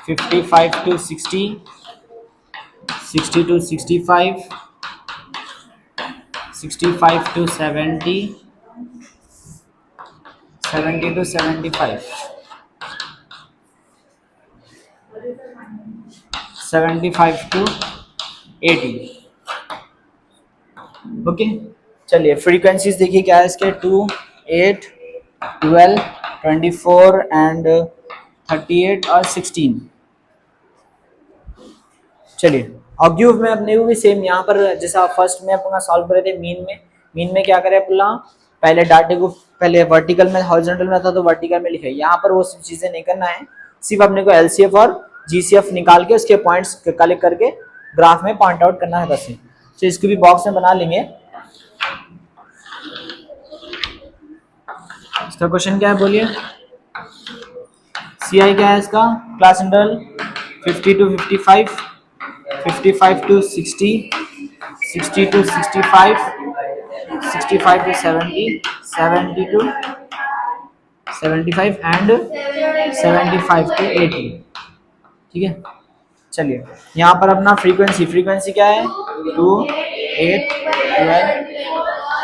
55 to 60, 60 to 65, 65 to 70, 70 to 75, 75 to 80। Okay चलिए फ्रीक्वेंसीज देखिए क्या है इसके 2, 8, 12, 24 एंड 38 और 16। चलिए ऑक्यूव में अपने को भी सेम यहाँ पर जैसा फर्स्ट में अपना सॉल्व करे थे मीन में क्या करें अपना पहले डाटे को पहले वर्टिकल में हॉरिजॉन्टल में था तो वर्टिकल में लिखे। यहाँ पर वो सब चीजें नहीं करना है, सिर्फ अपने को एलसीएफ और जीसीएफ निकाल के उसके पॉइंट्स कलेक्ट करके ग्राफ में पॉइंट आउट करना है बस। तो इसको भी बॉक्स में बना लेंगे। इसका क्वेश्चन क्या है बोलिए। सीआई क्या है इसका, class interval 50 to 55, 55 to 60, 60 to 65, 65 to 70, 70 to 75 and 75 to 80। ठीक है चलिए यहाँ पर अपना फ्रीक्वेंसी क्या है 2, 8, 12,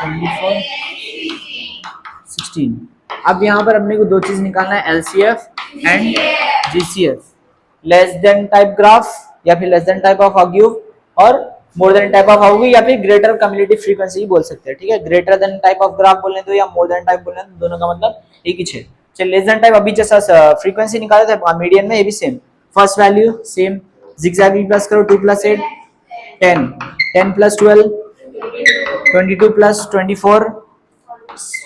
24, 16। अब यहाँ पर अपने को दो चीज निकालना है LCF and GCF, less than type graph या फिर लेस देन टाइप ऑफ ऑक्यूव और मोर देन टाइप ऑफ ऑक्यूव या फिर ग्रेटर कम्युलेटिव फ्रीक्वेंसी बोल सकते हैं। ठीक है greater than type of graph बोलने तो या मोर देन टाइप बोलने तो दोनों का मतलब एक ही है। चलिए लेस देन टाइप अभी जैसा फ्रीक्वेंसी निकाले थे मीडियन में ये भी same, first value same zigzag plus करो 2 + 8 10, 10 + 12 22 + 24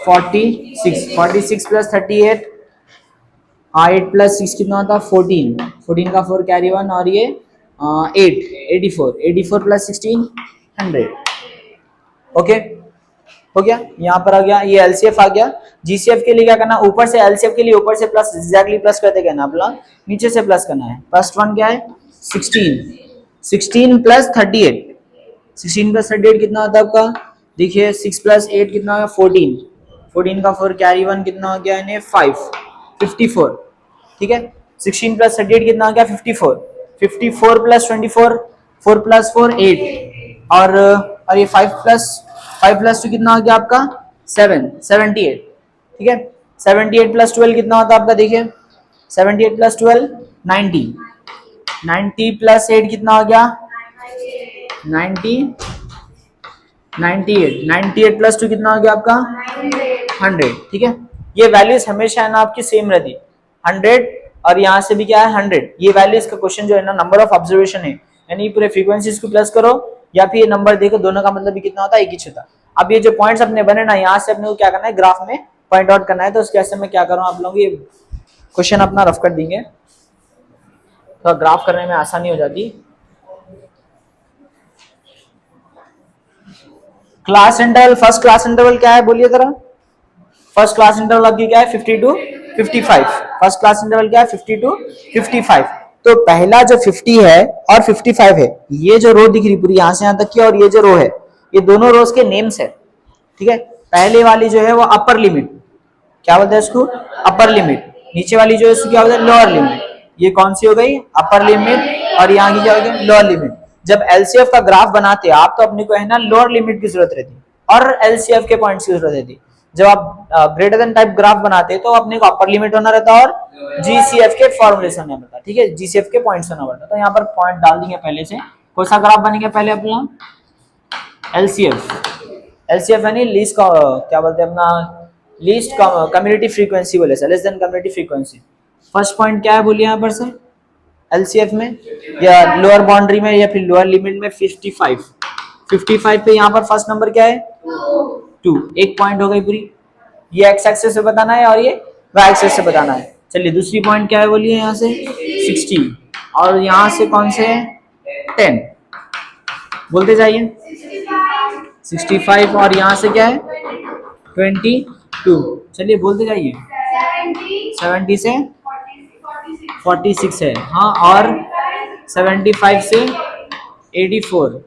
46, 46 + 38 8 + 6 कितना होता 14, 14 का 4 कैरी 1 और ये 8 84, 84 + 16 100। ओके हो गया, यहाँ पर आ गया ये एलसीएफ आ गया। जीसीएफ के लिए क्या करना, ऊपर से एलसीएफ के लिए ऊपर से प्लस एग्जैक्टली प्लस करते कहना अपना, नीचे से प्लस करना है। फर्स्ट वन क्या है 16, 16 + 38, 16 + 38 कितना होता है आपका देखिए 6 + 8 कितना होगा 14, 14 का 4 कैरी 1 कितना हो गया इन्हें 5 54। ठीक है 16 + 38 कितना हो गया 54, 54 + 24 4 + 4 8 और ये 5 + 2 कितना हो गया आपका 7 78। ठीक है 78 + 12 कितना होता है आपका देखिए 78 + 12 90, 90 + 8 कितना हो गया 90, 98, 98 + 2 कितना हो गया आपका 100। ठीक है ये वैल्यूज हमेशा है ना आपकी सेम रहती 100 और यहाँ से भी क्या है 100। ये वैल्यूज का क्वेश्चन जो है ना नंबर ऑफ ऑब्जर्वेशन है, यानी पूरे फ्रीक्वेंसीज को प्लस करो या फिर ये नंबर देखो, दोनों का मतलब भी कितना होता है एक ही होता। अब ये जो पॉइंट्स अपने बने ना यहाँ से अपने को क्या करना है ग्राफ में पॉइंट आउट करना है। तो उसके ऐसे में क्या करूँ आप लोग ये क्वेश्चन अपना रफ कर देंगे तो ग्राफ करने में आसानी हो जाती। Class interval, first class interval क्या है बोलिए जरा। फर्स्ट क्लास इंटरवल आपकी क्या है 50 to 55। फर्स्ट क्लास इंटरवल क्या है 50 to 55। तो पहला जो 50 है और 55 है, ये जो रो दिख रही पूरी यहाँ से यहाँ तक की और ये जो रो है ये दोनों रोज के नेम्स है। ठीक है पहले वाली जो है वो अपर लिमिट, क्या बोलते हैं इसको अपर लिमिट, नीचे वाली जो है इसको क्या बोलते हैं लोअर लिमिट। ये कौन सी हो गई अपर लिमिट और यहाँ की क्या हो गई लोअर लिमिट। जब एलसीएफ का ग्राफ बनाते आप तो अपने को है ना लोअर लिमिट की जरूरत रहती और एलसीएफ के पॉइंट्स की जरूरत रहती। जब आप ग्रेटर देन टाइप ग्राफ बनाते तो अपने को अपर लिमिट होना रहता और जीसीएफ के फॉर्मूलेशन होना पड़ता। ठीक है जीसीएफ के पॉइंट्स होना पड़ता। तो यहाँ पर पॉइंट डाल देंगे पहले से, कौन सा ग्राफ बनेगा पहले अपना एलसीएफ, एलसीएफ यानी लीस्ट क्या बोलते हैं अपना लीस्ट कम्युनिटी फ्रीक्वेंसी बोले sir, less than community frequency. First point क्या है बोलिए यहाँ पर सर एलसीएफ में या लोअर बाउंड्री में या फिर लोअर लिमिट में 55, 55 पे यहाँ पर फर्स्ट नंबर क्या है 2, एक पॉइंट हो गई पूरी। ये एक्स एक्सेस से बताना है और ये वाई एक्सेस से बताना है। चलिए दूसरी पॉइंट क्या है बोलिए यहाँ से 60 और यहाँ से कौन से 10 बोलते जाइए 65 और यहाँ से क्या है 22। चलिए बोलते जाइए 70 से 46 है हाँ और 75 से 84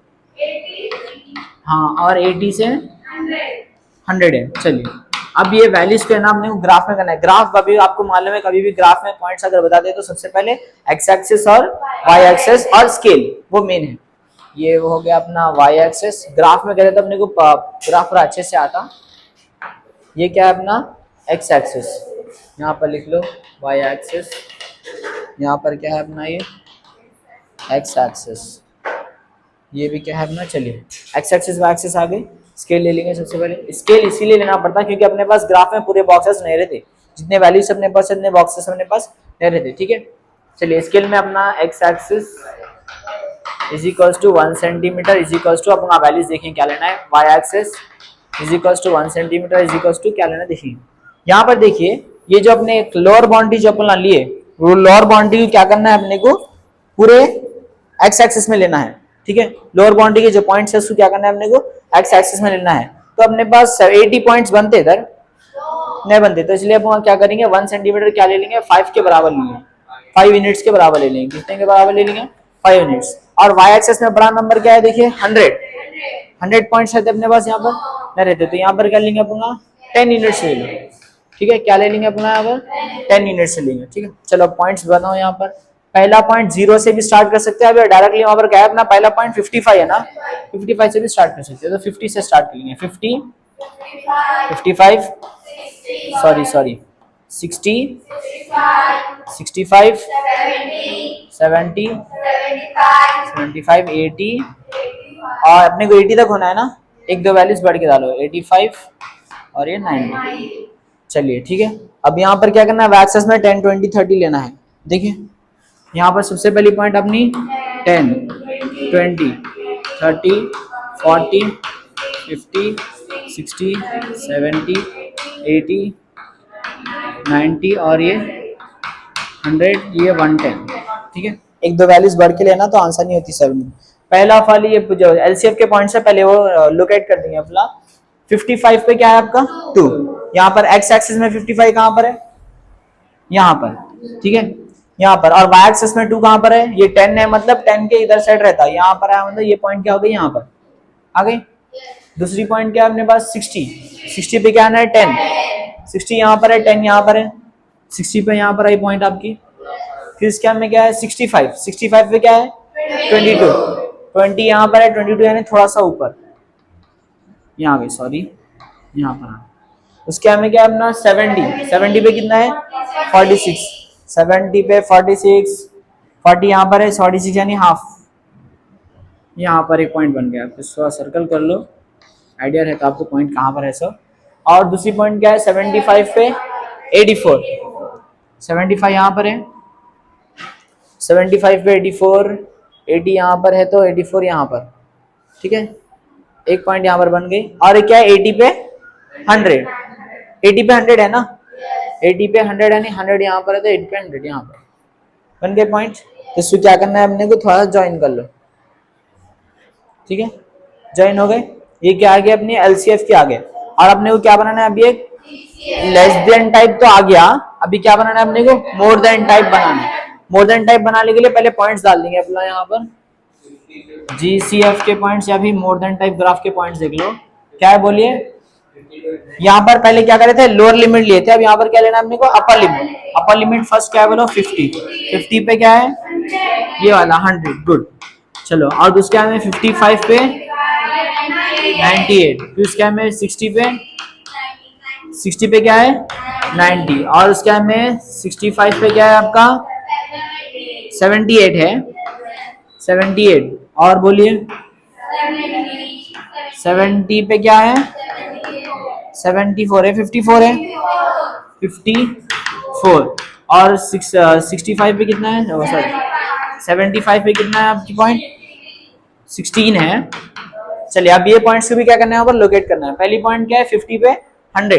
हाँ और 80 से 100 है। चलिए अब ये वैल्यूज को है ना हमने ग्राफ में करना है। ग्राफ अभी आपको मालूम है, कभी भी ग्राफ में पॉइंट्स अगर बता दे तो सबसे पहले एक्स एक्सिस और वाई एक्सिस और स्केल वो मेन है। ये वो हो गया अपना वाई एक्सिस। ग्राफ में कहते तो अपने को ग्राफ पूरा अच्छे से आता। ये क्या है अपना एक्स एक्सिस, यहाँ पर लिख लो वाई एक्सिस, यहाँ पर क्या है अपना ये एक्स एक्सिस, ये भी क्या है अपना, चलिए एक्स एक्सिस वाई एक्सिस आ गई। स्केल ले लेंगे सबसे पहले। स्केल इसीलिए लेना पड़ता क्योंकि अपने पास ग्राफ में पूरे बॉक्सेस नहीं रहते, जितने वैल्यूज अपने पास इतने बॉक्सेस अपने पास नहीं रहते, ठीक है। चलिए स्केल में अपना X axis is equals to 1 centimetre is equals to अपना वैल्यूज देखें क्या लेना है, Y axis is equals to 1 centimetre is equals to क्या लेना है देखिए। यहाँ पर देखिए ये जो अपने एक लोअर बाउंड्री जो अपन लिए, वो लोअर बाउंड्री क्या करना है अपने को पूरे एक्स एक्सिस में लेना है, ठीक है। लोअर बाउंड्री के जो पॉइंट्स है उसको क्या करना है अपने को एक्स एक्सिस में लेना है। तो अपने पास 80 पॉइंट्स बनते इधर नहीं बनते, तो इसलिए अपन क्या करेंगे 1 सेंटीमीटर क्या ले लेंगे 5 के बराबर लेंगे, 5 यूनिट्स के बराबर ले लेंगे। कितने के बराबर ले लेंगे 5 यूनिट्स। और वाई एक्सिस में बड़ा नंबर क्या है देखिए 100 पॉइंट्स रहते अपने पास यहाँ पर नहीं रहते, तो यहाँ पर क्या लेंगे अपना 10 यूनिट्स ले लेंगे, ठीक है। क्या ले लेंगे अपना यहाँ पर 10 यूनिट्स ले लेंगे, ठीक है। चलो पॉइंट्स बनाओ। यहाँ पर पहला पॉइंट 0 से भी स्टार्ट कर सकते हैं, अभी डायरेक्टली वहां पर क्या है अपना पहला पॉइंट 55 है ना, 55 से भी स्टार्ट कर सकते हैं, तो 50 से स्टार्ट करेंगे। 50 55 सॉरी 60 65 70 75 80 और अपने को 80 तक होना है ना, एक दो वैल्यूज बढ़ के डालो 85 और ये 90। चलिए ठीक है। अब यहाँ पर क्या करना है एक्सिस में 10 20 30 लेना है। देखिए यहाँ पर सबसे पहली पॉइंट अपनी 10 20 30 40 50 60 70 80 90 और ये 100 ये 110, ठीक है। एक दो वैल्यूज बढ़ के लेना तो आंसर नहीं होती सर में। पहला वाली ये जो एलसीएफ के पॉइंट से पहले वो लोकेट कर देंगे अपना। 55 पे क्या है आपका 2, यहाँ पर एक्स एक्सिस में 55 कहाँ पर है यहाँ पर, ठीक है यहाँ पर। और वाई एक्सिस में 2 कहाँ पर है, ये 10 है, मतलब 10 के इधर साइड रहता है, यहाँ पर है मतलब ये पॉइंट क्या हो गई यहाँ पर आ गई। दूसरी पॉइंट क्या है अपने पास 60 पे क्या आना है 10, 60 यहाँ पर है 10 यहाँ पर है, 60 पे यहाँ पर आई पॉइंट आपकी। फिर इसके में क्या है 65 पे क्या है 20 यहाँ पर है, 22 यानी थोड़ा सा ऊपर यहाँ गई, सॉरी यहाँ पर। उसके में क्या है अपना 70 पे कितना है 46, 70 पे 46 40 यहाँ पर है 46 यानी हाफ, यहाँ पर एक पॉइंट बन गया। आप इसको सर्कल कर लो, आइडिया रहता आपको पॉइंट कहाँ पर है सब। और दूसरी पॉइंट क्या है 75 पे 84, 75 यहाँ पर है, 75 पे 84 80 यहाँ पर है तो 84 यहाँ पर, ठीक है। एक पॉइंट यहाँ पर बन गई। और क्या है 80 पे 100 है ना, 80 पे 100 यानी 100 यहाँ पर है तो 80 पे 100 यहाँ पर बन गए पॉइंट। तो इसको क्या करना है अपने को थोड़ा सा ज्वाइन कर लो, ठीक है। ज्वाइन हो गए, ये क्या आ गया अपनी एलसीएफ के आगे। और अपने को क्या बनाना है अभी एक लेस देन टाइप तो आ गया, अभी क्या बनाना है अपने को मोर देन टाइप बनाना है। मोर देन टाइप बनाने के लिए पहले पॉइंट्स डाल देंगे अपना यहाँ पर जीसीएफ के पॉइंट्स या भी मोर देन टाइप ग्राफ के पॉइंट्स देख लो क्या है बोलिए। यहाँ पर पहले क्या करे थे लोअर लिमिट लिए थे, अब यहाँ पर क्या लेना है अपने को upper limit. Upper limit first क्या है बोलो 50 पे क्या है ये वाला 100, गुड। चलो और दूसरे में 55 पे 98, फिर उसके में 60 पे क्या है 90 और उसके में 65 पे क्या है आपका 78 है 78 और बोलिए 70 पे क्या है 74 है 54 है 54 और 65 पे कितना है सॉरी 75 पे कितना है आपकी पॉइंट 16 है। चलिए अब ये पॉइंट्स को भी क्या करना है यहाँ पर लोकेट करना है। पहली पॉइंट क्या है 50 पे 100,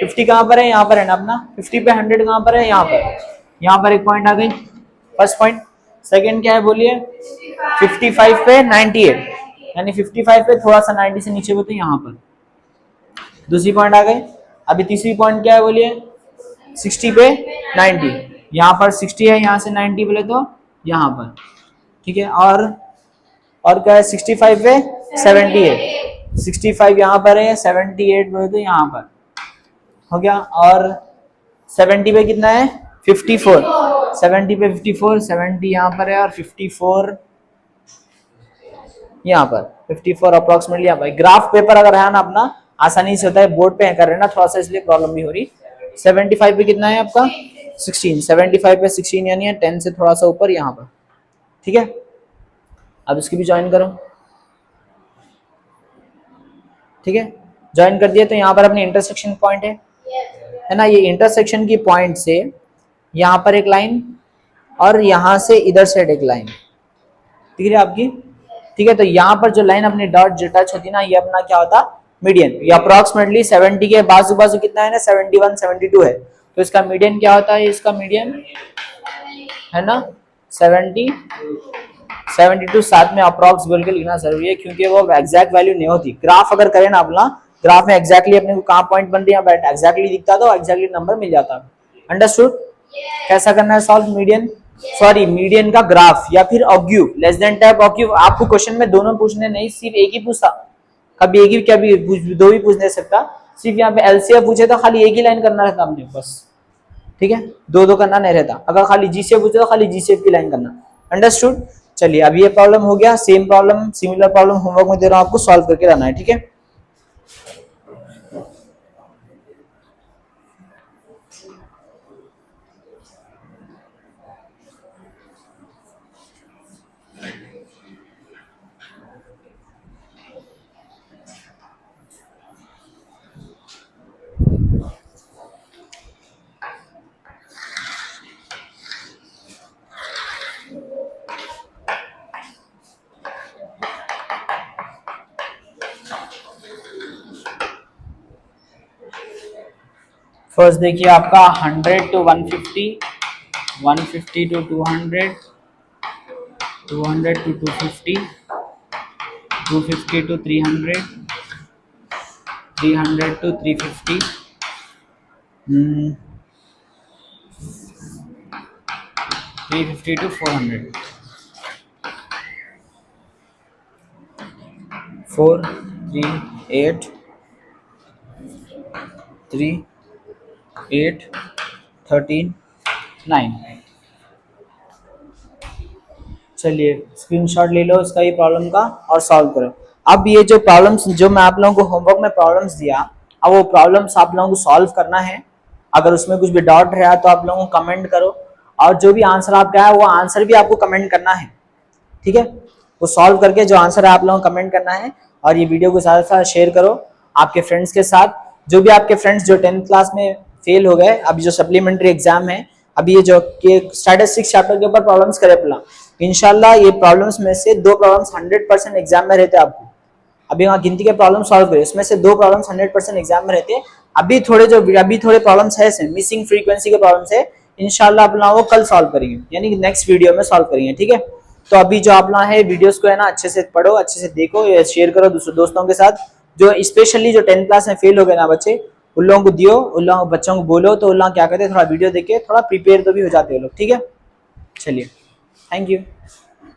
50 कहाँ पर है यहाँ पर है ना अपना, 50 पे 100 कहाँ पर है यहाँ पर एक पॉइंट आ गई फर्स्ट पॉइंट। सेकंड क्या है बोलिए 55 पे 98 यानी 55 पे थोड़ा सा 90 से नीचे होते यहाँ पर, दूसरी पॉइंट आ गई। अभी तीसरी पॉइंट क्या है बोलिए 60 पे 90, यहाँ पर 60 है यहाँ से 90 बोले तो यहाँ पर, ठीक है। और क्या है 65 पे 78, 65 यहाँ पर है 78 बोले तो यहाँ पर, हो गया। और 70 पे कितना है 54, 70 पे 54, 70 यहाँ पर है और 54 यहाँ पर, 54 अप्रोक्सीमेटली यहाँ पर। ग्राफ पेपर अगर है ना अपना आसानी से होता है, बोर्ड पे कर रहे हैं ना थोड़ा सा इसलिए प्रॉब्लम भी हो रही। 75 पे कितना है आपका 16, 75 पे 16 यानी है 10 से थोड़ा सा ऊपर यहाँ पर, ठीक है। अब इसकी भी ज्वाइन करो, ठीक है। ज्वाइन कर दिया तो यहाँ पर अपनी इंटरसेक्शन पॉइंट है ना, ये इंटरसेक्शन की पॉइंट से यहाँ पर एक लाइन और यहाँ से इधर साइड एक लाइन, ठीक है आपकी, ठीक है। तो यहाँ पर जो लाइन अपनी डॉट जो टच होती है ना, ये अपना क्या होता मीडियन। ये अप्रोक्सीमेटली 70 के बाजू बाजू कितना है ना 71 72 है, तो इसका मीडियन क्या होता है, इसका मीडियन है ना 70 72 साथ में अप्रॉक्स बोल के लिखना जरूरी है, क्योंकि वो एग्जैक्ट वैल्यू नहीं होती। ग्राफ अगर करें ना अपना, ग्राफ में एग्जैक्टली अपने को कहाँ पॉइंट बन रही है बट एग्जैक्टली दिखता तो एग्जैक्टली नंबर मिल जाता। अंडरस्टूड। कैसा करना है सॉल्व मीडियन, सॉरी मीडियन का ग्राफ या फिर ऑग्यू, लेस देन टाइप ऑग्यू। आपको क्वेश्चन में दोनों पूछने नहीं, सिर्फ एक ही पूछता, कभी एक ही कभी दो भी पूछ नहीं सकता। सिर्फ यहाँ पे एलसीएफ पूछे तो खाली एक ही लाइन करना रहता हमने बस, ठीक है, दो दो करना नहीं रहता। अगर खाली जीसीएफ पूछे तो खाली जीसीएफ की लाइन करना। अंडरस्टूड। चलिए अब ये प्रॉब्लम हो गया। Same problem similar problem homework में दे रहा हूं आपको, सॉल्व करके लाना है, ठीक है। फर्स्ट देखिए आपका 100 to 150, 150 to 200, 200 to 250, 250 to 300, 300 to 350, 350 to 400, 4 3 8 3 8 13 9। चलिए स्क्रीनशॉट ले लो इसका, ये प्रॉब्लम का, और सॉल्व करो। अब ये जो प्रॉब्लम्स जो मैं आप लोगों को होमवर्क में प्रॉब्लम्स दिया, अब वो प्रॉब्लम्स आप लोगों को सॉल्व करना है। अगर उसमें कुछ भी डाउट रहा तो आप लोगों को कमेंट करो, और जो भी आंसर आपका है वो आंसर भी आपको कमेंट करना है, ठीक है। वो सॉल्व करके जो आंसर है आप लोगों को कमेंट करना है, और ये वीडियो को ज़्यादा से ज़्यादा शेयर करो आपके फ्रेंड्स के साथ। जो भी आपके फ्रेंड्स जो 10th क्लास में फेल हो गए, अभी जो सप्लीमेंट्री एग्जाम है, अभी ये जो स्टैटिस्टिक्स चैप्टर के ऊपर प्रॉब्लम्स करे अपना, इंशाल्लाह ये प्रॉब्लम्स में से 2 प्रॉब्लम्स 100% एग्जाम में रहते हैं आपको। अभी वहाँ गिनती के प्रॉब्लम सॉल्व करें, इसमें से 2 प्रॉब्लम्स 100% एग्जाम में रहते हैं। अभी थोड़े प्रॉब्लम्स है मिसिंग फ्रीक्वेंसी के प्रॉब्लम्स है, इंशाल्लाह आप लोग वो कल सॉल्व करेंगे, यानी नेक्स्ट वीडियो में सॉल्व करेंगे, ठीक है। तो अभी जो आप लोग है वीडियोस को है ना अच्छे से पढ़ो, अच्छे से देखो, शेयर करो दूसरे दोस्तों के साथ। जो स्पेशली जो 10th क्लास में फेल हो गए ना बच्चे, उन लोगों को दियो, उन लोगों बच्चों को बोलो, तो उन लोग क्या करते हैं थोड़ा वीडियो देख के थोड़ा प्रिपेयर तो भी हो जाते हैं लोग, ठीक है। चलिए थैंक यू।